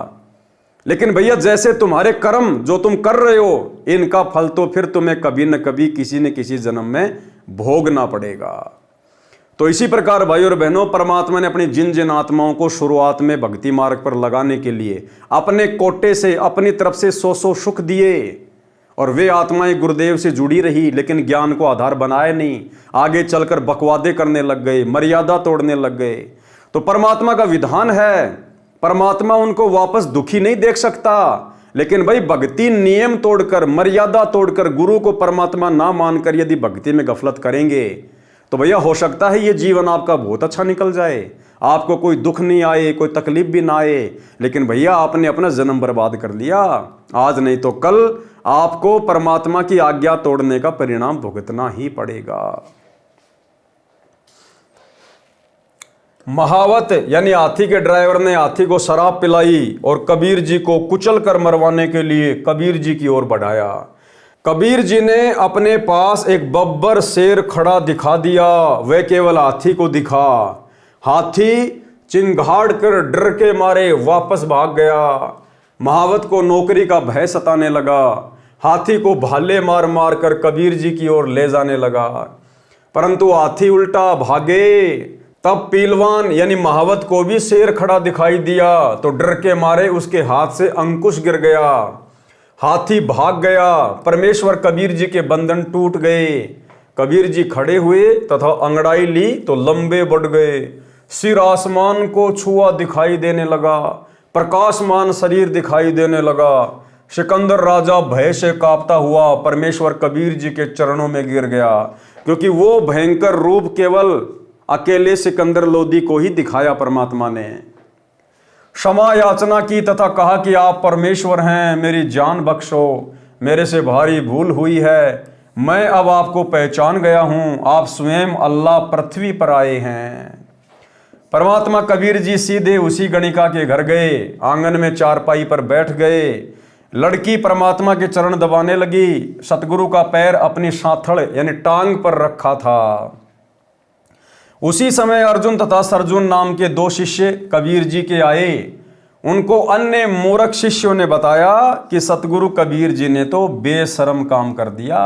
लेकिन भैया जैसे तुम्हारे कर्म जो तुम कर रहे हो, इनका फल तो फिर तुम्हें कभी न कभी किसी न किसी जन्म में भोगना पड़ेगा। तो इसी प्रकार भाई और बहनों, परमात्मा ने अपनी जिन जिन आत्माओं को शुरुआत में भक्ति मार्ग पर लगाने के लिए अपने कोटे से, अपनी तरफ से सौ सुख दिए, और वे आत्माएं गुरुदेव से जुड़ी रही, लेकिन ज्ञान को आधार बनाए नहीं, आगे चलकर बकवादे करने लग गए, मर्यादा तोड़ने लग गए। तो परमात्मा का विधान है, परमात्मा उनको वापस दुखी नहीं देख सकता, लेकिन भाई भक्ति नियम तोड़कर, मर्यादा तोड़कर, गुरु को परमात्मा ना मानकर यदि भक्ति में गफलत करेंगे तो भैया हो सकता है ये जीवन आपका बहुत अच्छा निकल जाए, आपको कोई दुख नहीं आए, कोई तकलीफ भी ना आए, लेकिन भैया आपने अपना जन्म बर्बाद कर लिया। आज नहीं तो कल आपको परमात्मा की आज्ञा तोड़ने का परिणाम भुगतना ही पड़ेगा। महावत यानी हाथी के ड्राइवर ने हाथी को शराब पिलाई और कबीर जी को कुचल कर मरवाने के लिए कबीर जी की ओर बढ़ाया। कबीर जी ने अपने पास एक बब्बर शेर खड़ा दिखा दिया, वह केवल हाथी को दिखा। हाथी चिंगाड़ कर डर के मारे वापस भाग गया। महावत को नौकरी का भय सताने लगा। हाथी को भाले मार मार कर कबीर जी की ओर ले जाने लगा, परंतु हाथी उल्टा भागे। तब पीलवान यानी महावत को भी शेर खड़ा दिखाई दिया, तो डर के मारे उसके हाथ से अंकुश गिर गया। हाथी भाग गया। परमेश्वर कबीर जी के बंधन टूट गए। कबीर जी खड़े हुए तथा अंगड़ाई ली तो लंबे बढ़ गए। सिर आसमान को छुआ दिखाई देने लगा, प्रकाशमान शरीर दिखाई देने लगा। सिकंदर राजा भय से कांपता हुआ परमेश्वर कबीर जी के चरणों में गिर गया, क्योंकि वो भयंकर रूप केवल अकेले सिकंदर लोदी को ही दिखाया परमात्मा ने। क्षमा याचना की तथा कहा कि आप परमेश्वर हैं, मेरी जान बख्शो, मेरे से भारी भूल हुई है, मैं अब आपको पहचान गया हूं, आप स्वयं अल्लाह पृथ्वी पर आए हैं। परमात्मा कबीर जी सीधे उसी गणिका के घर गए, आंगन में चारपाई पर बैठ गए। लड़की परमात्मा के चरण दबाने लगी। सतगुरु का पैर अपनी साथड़ यानी टांग पर रखा था। उसी समय अर्जुन तथा सरजुन नाम के दो शिष्य कबीर जी के आए। उनको अन्य मूर्ख शिष्यों ने बताया कि सतगुरु कबीर जी ने तो बेशरम काम कर दिया,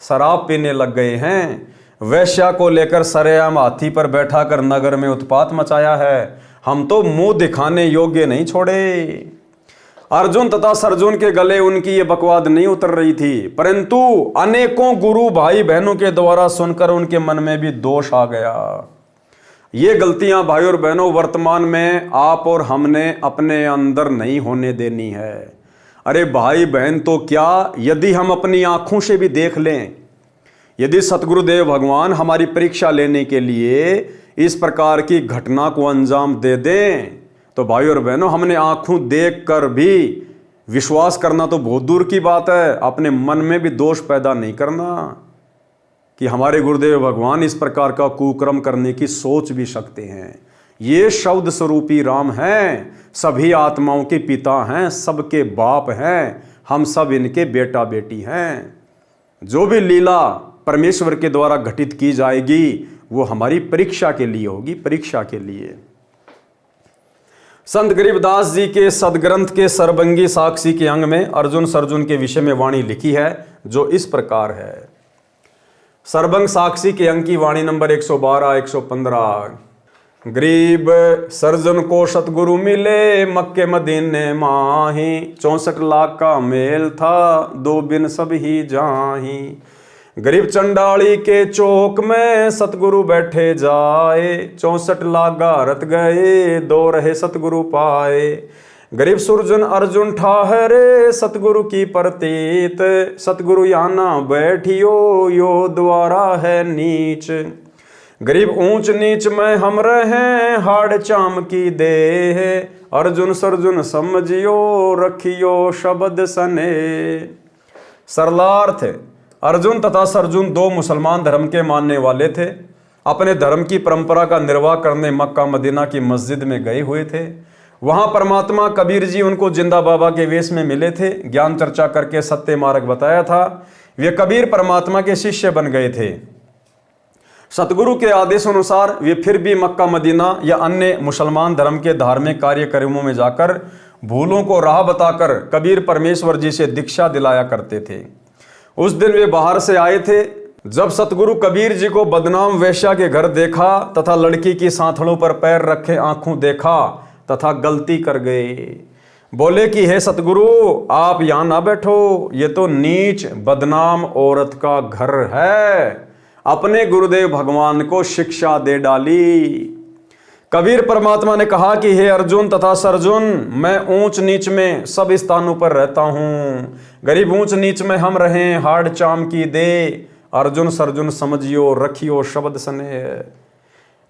शराब पीने लग गए हैं, वैश्या को लेकर सरेआम हाथी पर बैठा कर नगर में उत्पात मचाया है, हम तो मुंह दिखाने योग्य नहीं छोड़े। अर्जुन तथा सरजुन के गले उनकी ये बकवाद नहीं उतर रही थी, परंतु अनेकों गुरु भाई बहनों के द्वारा सुनकर उनके मन में भी दोष आ गया। ये गलतियां भाई और बहनों वर्तमान में आप और हमने अपने अंदर नहीं होने देनी है। अरे भाई बहन तो क्या, यदि हम अपनी आंखों से भी देख लें, यदि सतगुरुदेव भगवान हमारी परीक्षा लेने के लिए इस प्रकार की घटना को अंजाम दे दें, तो भाई और बहनों हमने आंखों देख कर भी विश्वास करना तो बहुत दूर की बात है, अपने मन में भी दोष पैदा नहीं करना कि हमारे गुरुदेव भगवान इस प्रकार का कुकर्म करने की सोच भी सकते हैं। ये शब्द स्वरूपी राम हैं, सभी आत्माओं के पिता हैं, सबके बाप हैं, हम सब इनके बेटा बेटी हैं। जो भी लीला परमेश्वर के द्वारा घटित की जाएगी वो हमारी परीक्षा के लिए होगी, परीक्षा के लिए। संत गरीबदास जी के सदग्रंथ के सरबंगी साक्षी के अंग में अर्जुन सरजुन के विषय में वाणी लिखी है, जो इस प्रकार है। सरबंग साक्षी के अंग की वाणी नंबर 112 115। गरीब सर्जन को सतगुरु मिले, मक्के मदीने माही, 64 लाख का मेल था, 2 बिन सब ही जाही। गरीब चंडाली के चौक में सतगुरु बैठे जाए, 64 लाख गारत गए, 2 रहे सतगुरु पाए। गरीब सुरजन अर्जुन ठाहरे, सतगुरु की प्रतीत, सतगुरु यहाँ ना बैठियो, यो द्वारा है नीच। गरीब ऊंच नीच में हम रहे, हाड़ चाम की देह, अर्जुन सरजुन समझियो, रखियो शब्द सने। सरलार्थ, अर्जुन तथा सरजुन 2 मुसलमान धर्म के मानने वाले थे। अपने धर्म की परंपरा का निर्वाह करने मक्का मदीना की मस्जिद में गए हुए थे। वहां परमात्मा कबीर जी उनको जिंदा बाबा के वेश में मिले थे, ज्ञान चर्चा करके सत्य मार्ग बताया था। वे कबीर परमात्मा के शिष्य बन गए थे। सतगुरु के आदेश अनुसार वे फिर भी मक्का मदीना या अन्य मुसलमान धर्म के धार्मिक कार्यक्रमों में जाकर भूलों को राह बताकर कबीर परमेश्वर जी से दीक्षा दिलाया करते थे। उस दिन वे बाहर से आए थे। जब सतगुरु कबीर जी को बदनाम वेश्या के घर देखा तथा लड़की की सांथड़ों पर पैर रखे आंखों देखा तथा गलती कर गए। बोले कि हे सतगुरु, आप यहां ना बैठो, ये तो नीच बदनाम औरत का घर है। अपने गुरुदेव भगवान को शिक्षा दे डाली। कबीर परमात्मा ने कहा कि हे अर्जुन तथा सरजुन, मैं ऊंच नीच में सब स्थानों पर रहता हूं। गरीब ऊंच नीच में हम रहें, हाड़ चाम की दे। अर्जुन सरजुन समझियो, रखियो शब्द स्नेह।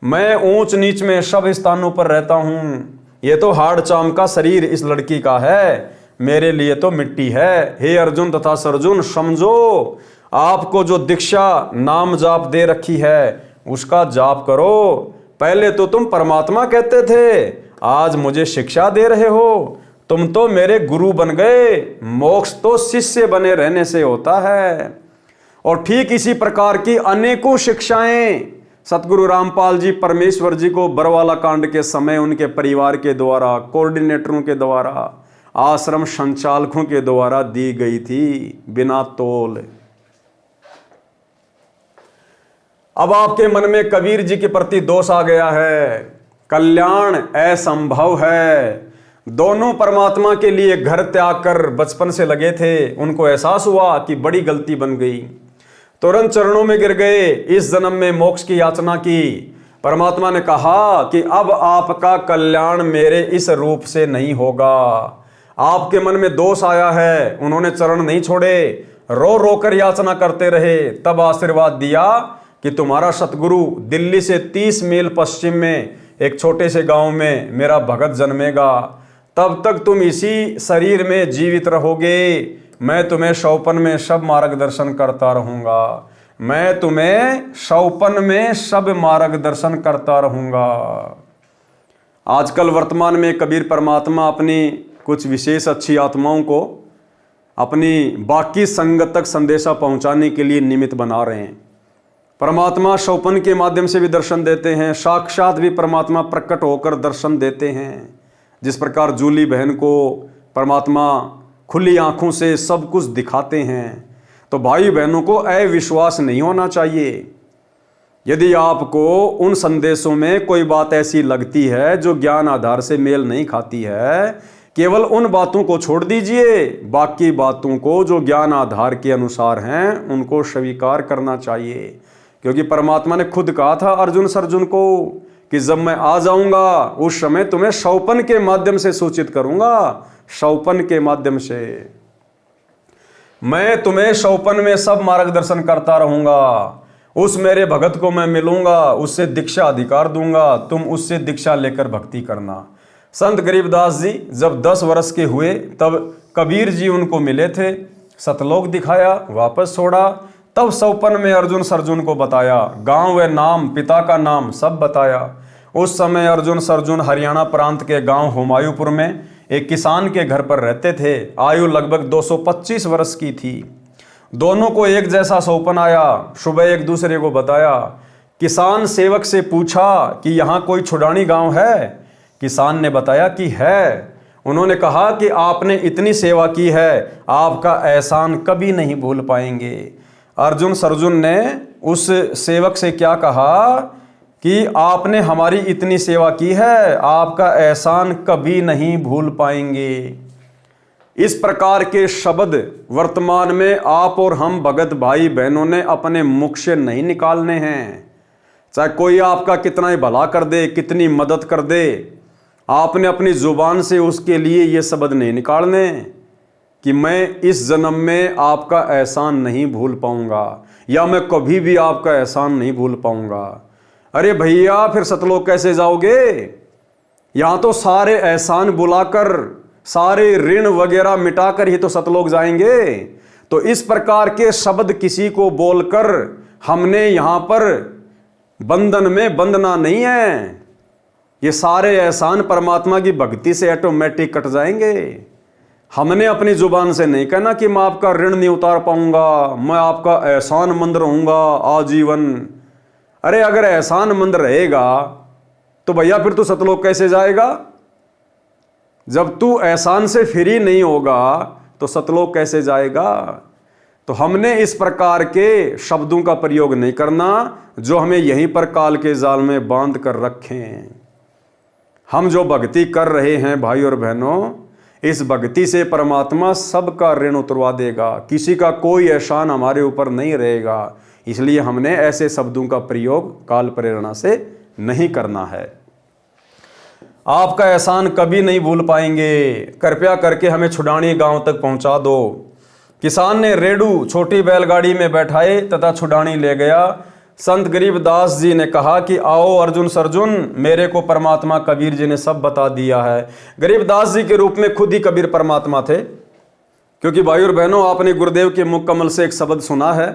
मैं ऊंच नीच में सब स्थानों पर रहता हूं। ये तो हाड़ चाम का शरीर इस लड़की का है, मेरे लिए तो मिट्टी है। हे अर्जुन तथा सरजुन, समझो, आपको जो दीक्षा नाम जाप दे रखी है उसका जाप करो। पहले तो तुम परमात्मा कहते थे, आज मुझे शिक्षा दे रहे हो। तुम तो मेरे गुरु बन गए। मोक्ष तो शिष्य बने रहने से होता है। और ठीक इसी प्रकार की अनेकों शिक्षाएं सतगुरु रामपाल जी परमेश्वर जी को बरवाला कांड के समय उनके परिवार के द्वारा, कोऑर्डिनेटरों के द्वारा, आश्रम संचालकों के द्वारा दी गई थी बिना तोल। अब आपके मन में कबीर जी के प्रति दोष आ गया है। कल्याण असंभव है। दोनों परमात्मा के लिए घर त्याग कर बचपन से लगे थे। उनको एहसास हुआ कि बड़ी गलती बन गई, तुरंत चरणों में गिर गए। इस जन्म में मोक्ष की याचना की। परमात्मा ने कहा कि अब आपका कल्याण मेरे इस रूप से नहीं होगा। आपके मन में दोष आया है। उन्होंने चरण नहीं छोड़े, रो रो कर याचना करते रहे। तब आशीर्वाद दिया कि तुम्हारा सतगुरु दिल्ली से 30 मील पश्चिम में एक छोटे से गांव में मेरा भगत जन्मेगा। तब तक तुम इसी शरीर में जीवित रहोगे। मैं तुम्हें शौपन में सब मार्गदर्शन करता रहूंगा। मैं तुम्हें शौपन में सब मार्गदर्शन करता रहूंगा। आजकल वर्तमान में कबीर परमात्मा अपनी कुछ विशेष अच्छी आत्माओं को अपनी बाकी संगत तक संदेशा पहुंचाने के लिए निमित्त बना रहे हैं। परमात्मा शौपन के माध्यम से भी दर्शन देते हैं, साक्षात भी परमात्मा प्रकट होकर दर्शन देते हैं। जिस प्रकार जूली बहन को परमात्मा खुली आंखों से सब कुछ दिखाते हैं, तो भाई बहनों को अविश्वास नहीं होना चाहिए। यदि आपको उन संदेशों में कोई बात ऐसी लगती है जो ज्ञान आधार से मेल नहीं खाती है, केवल उन बातों को छोड़ दीजिए। बाकी बातों को जो ज्ञान आधार के अनुसार हैं उनको स्वीकार करना चाहिए। क्योंकि परमात्मा ने खुद कहा था अर्जुन को कि जब मैं आ जाऊंगा उस समय तुम्हें शौपन के माध्यम से सूचित करूंगा। शौपन के माध्यम से मैं तुम्हें शौपन में सब मार्गदर्शन करता रहूंगा। उस मेरे भगत को मैं मिलूंगा, उससे दीक्षा अधिकार दूंगा, तुम उससे दीक्षा लेकर भक्ति करना। संत गरीबदास जी जब 10 वर्ष के हुए तब कबीर जी उनको मिले थे, सतलोक दिखाया, वापस छोड़ा। तब शौपन में अर्जुन सरजुन को बताया, गांव व नाम, पिता का नाम सब बताया। उस समय अर्जुन सरजुन हरियाणा प्रांत के गांव हुमायूंपुर में एक किसान के घर पर रहते थे। आयु लगभग 225 वर्ष की थी। दोनों को एक जैसा शौपन आया। सुबह एक दूसरे को बताया। किसान सेवक से पूछा कि यहाँ कोई छुड़ानी गांव है? किसान ने बताया कि है। उन्होंने कहा कि आपने इतनी सेवा की है, आपका एहसान कभी नहीं भूल पाएंगे। अर्जुन सरजुन ने उस सेवक से क्या कहा कि आपने हमारी इतनी सेवा की है, आपका एहसान कभी नहीं भूल पाएंगे। इस प्रकार के शब्द वर्तमान में आप और हम भगत भाई बहनों ने अपने मुख से नहीं निकालने हैं। चाहे कोई आपका कितना ही भला कर दे, कितनी मदद कर दे, आपने अपनी जुबान से उसके लिए ये शब्द नहीं निकालने कि मैं इस जन्म में आपका एहसान नहीं भूल पाऊंगा या मैं कभी भी आपका एहसान नहीं भूल पाऊंगा। अरे भैया, फिर सतलोक कैसे जाओगे? यहां तो सारे एहसान बुलाकर, सारे ऋण वगैरह मिटाकर ही तो सतलोक जाएंगे। तो इस प्रकार के शब्द किसी को बोलकर हमने यहां पर बंधन में बंधना नहीं है। ये सारे एहसान परमात्मा की भक्ति से ऑटोमेटिक कट जाएंगे। हमने अपनी जुबान से नहीं कहना कि मैं आपका ऋण नहीं उतार पाऊंगा, मैं आपका एहसानमंद रहूंगा आजीवन। अरे अगर एहसानमंद रहेगा तो भैया फिर तू सतलोक कैसे जाएगा? जब तू एहसान से फ्री नहीं होगा तो सतलोक कैसे जाएगा? तो हमने इस प्रकार के शब्दों का प्रयोग नहीं करना जो हमें यहीं पर काल के जाल में बांध कर रखें। हम जो भक्ति कर रहे हैं भाई और बहनों, इस भक्ति से परमात्मा सबका ऋण उतरवा देगा, किसी का कोई एहसान हमारे ऊपर नहीं रहेगा। इसलिए हमने ऐसे शब्दों का प्रयोग काल प्रेरणा से नहीं करना है। आपका एहसान कभी नहीं भूल पाएंगे, कृपया करके हमें छुडानी गांव तक पहुंचा दो। किसान ने रेडू छोटी बैलगाड़ी में बैठाए तथा छुडानी ले गया। संत गरीबदास जी ने कहा कि आओ अर्जुन सर्जुन, मेरे को परमात्मा कबीर जी ने सब बता दिया है। गरीबदास जी के रूप में खुद ही कबीर परमात्मा थे, क्योंकि भाई और बहनों, आपने गुरुदेव के मुख कमल से एक शब्द सुना है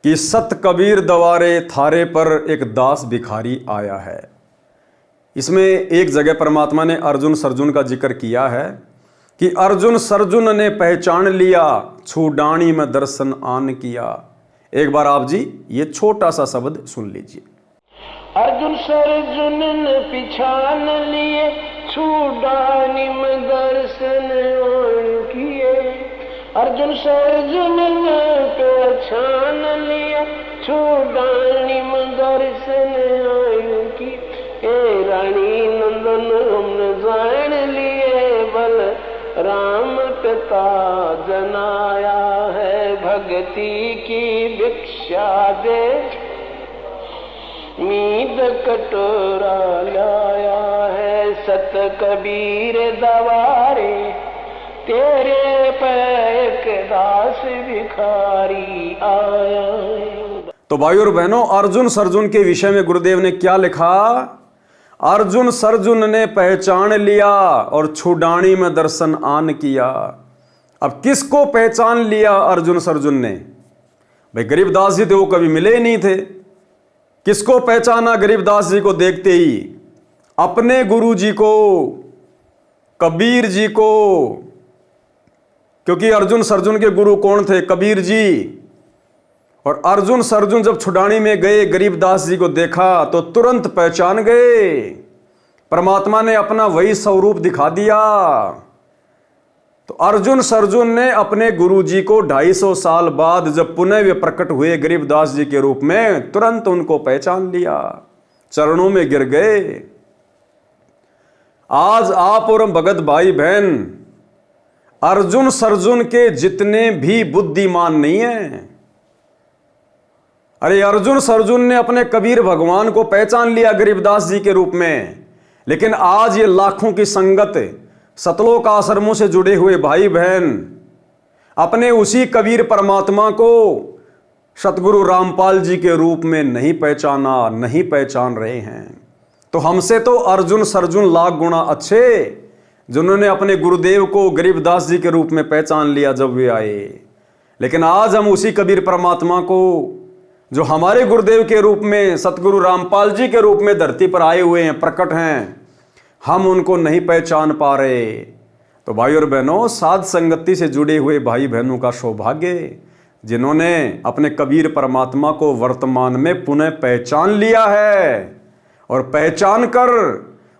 कि सत कबीर दवारे थारे पर एक दास भिखारी आया है। इसमें एक जगह परमात्मा ने अर्जुन सर्जुन का जिक्र किया है कि अर्जुन सर्जुन ने पहचान लिया, छुडानी में दर्शन आन किया। एक बार आप जी ये छोटा सा शब्द सुन लीजिए। अर्जुन सर्जुन ने पिछान लिए, छुडानी में दर्शन आन किए। अर्जुन सर्जुन ने पहचान लिया, छुडानी में दर्शन आन किए। ए रानी नंदन हमने जान लिए, बल राम पिता जनाया है, भक्ति की भिक्षा दे मीद कटोरा लाया है। सत कबीर दवारे तेरे पे एक दास भिखारी आया है। तो भाई और बहनों, अर्जुन सर्जुन के विषय में गुरुदेव ने क्या लिखा? अर्जुन सर्जुन ने पहचान लिया और छुडानी में दर्शन आन किया। अब किसको पहचान लिया अर्जुन सर्जुन ने? भाई गरीबदास जी थे, वो कभी मिले ही नहीं थे। किसको पहचाना गरीबदास जी को देखते ही? अपने गुरु जी को, कबीर जी को। क्योंकि अर्जुन सर्जुन के गुरु कौन थे? कबीर जी। और अर्जुन सर्जुन जब छुडानी में गए, गरीबदास जी को देखा तो तुरंत पहचान गए। परमात्मा ने अपना वही स्वरूप दिखा दिया। तो अर्जुन सर्जुन ने अपने गुरु जी को 250 साल बाद जब पुनः वे प्रकट हुए गरीबदास जी के रूप में, तुरंत उनको पहचान लिया, चरणों में गिर गए। आज आप और भगत भाई बहन अर्जुन सर्जुन के जितने भी बुद्धिमान नहीं है। अरे अर्जुन सर्जुन ने अपने कबीर भगवान को पहचान लिया गरीबदास जी के रूप में, लेकिन आज ये लाखों की संगत सतलोक आश्रमों से जुड़े हुए भाई बहन अपने उसी कबीर परमात्मा को सतगुरु रामपाल जी के रूप में नहीं पहचाना, नहीं पहचान रहे हैं। तो हमसे तो अर्जुन सर्जुन लाख गुना अच्छे, जिन्होंने अपने गुरुदेव को गरीबदास जी के रूप में पहचान लिया जब वे आए। लेकिन आज हम उसी कबीर परमात्मा को, जो हमारे गुरुदेव के रूप में सतगुरु रामपाल जी के रूप में धरती पर आए हुए हैं, प्रकट हैं, हम उनको नहीं पहचान पा रहे। तो भाई और बहनों, साध संगति से जुड़े हुए भाई बहनों का सौभाग्य, जिन्होंने अपने कबीर परमात्मा को वर्तमान में पुनः पहचान लिया है और पहचान कर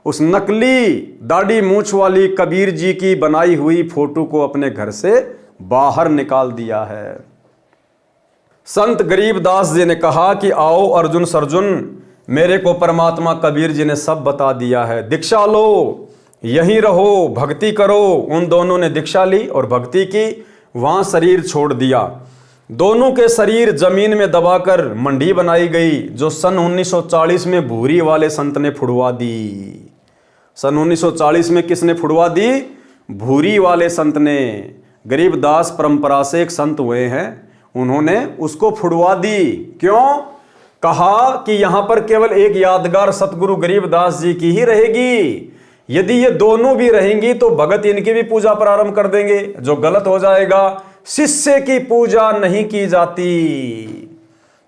उस नकली दाढ़ी मूंछ वाली कबीर जी की बनाई हुई फोटो को अपने घर से बाहर निकाल दिया है। संत गरीबदास जी ने कहा कि आओ अर्जुन सर्जुन, मेरे को परमात्मा कबीर जी ने सब बता दिया है, दीक्षा लो, यहीं रहो, भक्ति करो। उन दोनों ने दीक्षा ली और भक्ति की, वहां शरीर छोड़ दिया। दोनों के शरीर जमीन में दबाकर मंडी बनाई गई, जो सन 1940 में भूरी वाले संत ने फुड़वा दी। सन 1940 में किसने फुड़वा दी? भूरी वाले संत ने। गरीबदास परंपरा से एक संत हुए हैं, उन्होंने उसको फुड़वा दी। क्यों? कहा कि यहां पर केवल एक यादगार सतगुरु गरीबदास जी की ही रहेगी। यदि ये दोनों भी रहेंगी तो भगत इनकी भी पूजा प्रारंभ कर देंगे, जो गलत हो जाएगा। शिष्य की पूजा नहीं की जाती।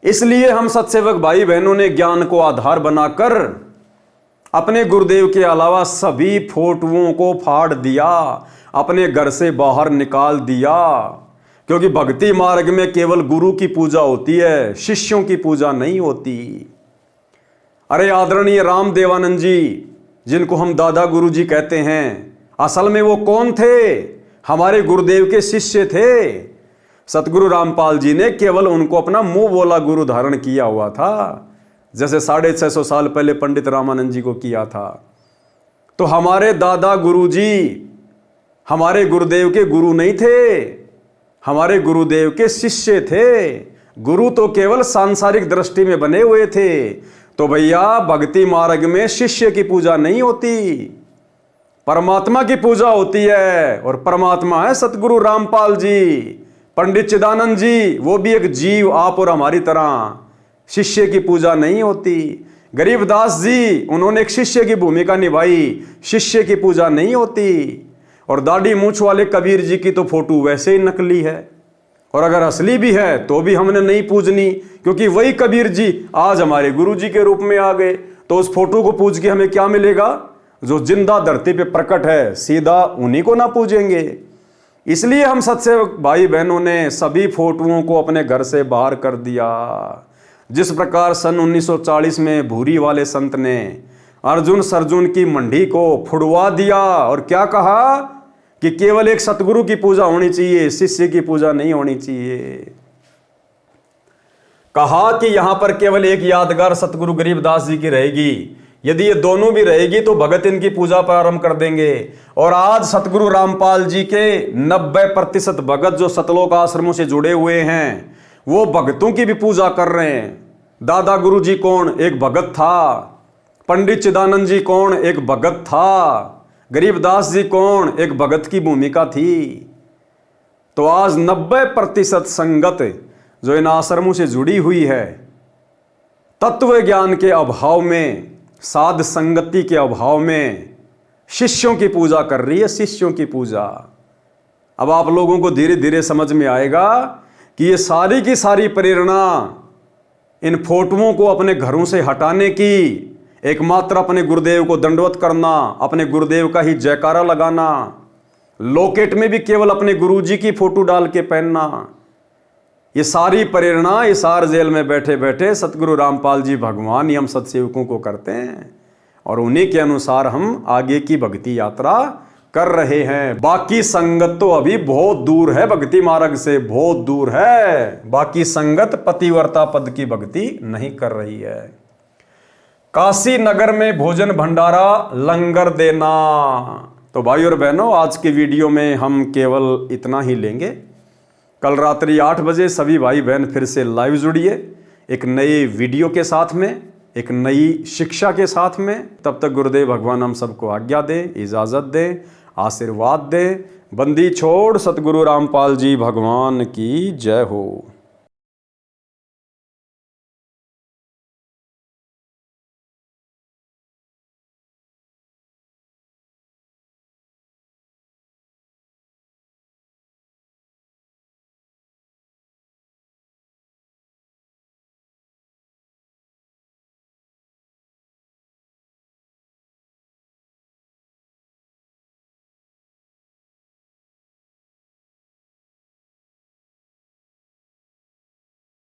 इसलिए हम सत्सेवक भाई बहनों ने ज्ञान को आधार बनाकर अपने गुरुदेव के अलावा सभी फोटोओं को फाड़ दिया, अपने घर से बाहर निकाल दिया। क्योंकि भक्ति मार्ग में केवल गुरु की पूजा होती है, शिष्यों की पूजा नहीं होती। अरे आदरणीय राम देवानंद जी, जिनको हम दादा गुरु जी कहते हैं, असल में वो कौन थे? हमारे गुरुदेव के शिष्य थे। सतगुरु रामपाल जी ने केवल उनको अपना मुंह बोला गुरु धारण किया हुआ था, जैसे 650 साल पहले पंडित रामानंद जी को किया था। तो हमारे दादा गुरुजी हमारे गुरुदेव के गुरु नहीं थे, हमारे गुरुदेव के शिष्य थे। गुरु तो केवल सांसारिक दृष्टि में बने हुए थे। तो भैया भक्ति मार्ग में शिष्य की पूजा नहीं होती, परमात्मा की पूजा होती है। और परमात्मा है सतगुरु रामपाल जी, पंडित चिदानंद जी, वो भी एक जीव आप और हमारी तरह। शिष्य की पूजा नहीं होती। गरीबदास जी, उन्होंने एक शिष्य की भूमिका निभाई, शिष्य की पूजा नहीं होती। और दाढ़ी मूंछ वाले कबीर जी की तो फोटो वैसे ही नकली है, और अगर असली भी है तो भी हमने नहीं पूजनी, क्योंकि वही कबीर जी आज हमारे गुरु जी के रूप में आ गए। तो उस फोटो को पूज के हमें क्या मिलेगा? जो जिंदा धरती पे प्रकट है, सीधा उन्हीं को ना पूजेंगे। इसलिए हम सत्सेवक भाई बहनों ने सभी फोटोओं को अपने घर से बाहर कर दिया। जिस प्रकार सन 1940 में भूरी वाले संत ने अर्जुन सर्जुन की मंडी को फुड़वा दिया और क्या कहा कि केवल एक सतगुरु की पूजा होनी चाहिए, शिष्य की पूजा नहीं होनी चाहिए। कहा कि यहां पर केवल एक यादगार सतगुरु गरीबदास जी की रहेगी, यदि ये दोनों भी रहेगी तो भगत इनकी पूजा प्रारंभ कर देंगे। और आज सतगुरु रामपाल जी के 90% भगत जो सतलोक आश्रमों से जुड़े हुए हैं, वो भगतों की भी पूजा कर रहे हैं। दादा गुरु जी कौन? एक भगत था। पंडित चिदानंद जी कौन? एक भगत था। गरीबदास जी कौन? एक भगत की भूमिका थी। तो आज 90% संगत जो इन आश्रमों से जुड़ी हुई है, तत्व ज्ञान के अभाव में, साध संगति के अभाव में शिष्यों की पूजा कर रही है, शिष्यों की पूजा। अब आप लोगों को धीरे धीरे समझ में आएगा कि ये सारी की सारी प्रेरणा इन फोटोओं को अपने घरों से हटाने की, एकमात्र अपने गुरुदेव को दंडवत करना, अपने गुरुदेव का ही जयकारा लगाना, लॉकेट में भी केवल अपने गुरुजी की फोटो डाल के पहनना, ये सारी प्रेरणा इस आर जेल में बैठे बैठे सतगुरु रामपाल जी भगवान ही हम सत्सेवकों को करते हैं। और उन्हीं के अनुसार हम आगे की भक्ति यात्रा कर रहे हैं। बाकी संगत तो अभी बहुत दूर है, भक्ति मार्ग से बहुत दूर है। बाकी संगत पतिव्रता पद की भक्ति नहीं कर रही है। काशी नगर में भोजन भंडारा लंगर देना। तो भाई और बहनों, आज के वीडियो में हम केवल इतना ही लेंगे। कल रात्रि 8 बजे सभी भाई बहन फिर से लाइव जुड़िए, एक नए वीडियो के साथ में, एक नई शिक्षा के साथ में। तब तक गुरुदेव भगवान हम सबको आज्ञा दे, इजाज़त दे, आशीर्वाद दे। बंदी छोड़ सतगुरु रामपाल जी भगवान की जय हो।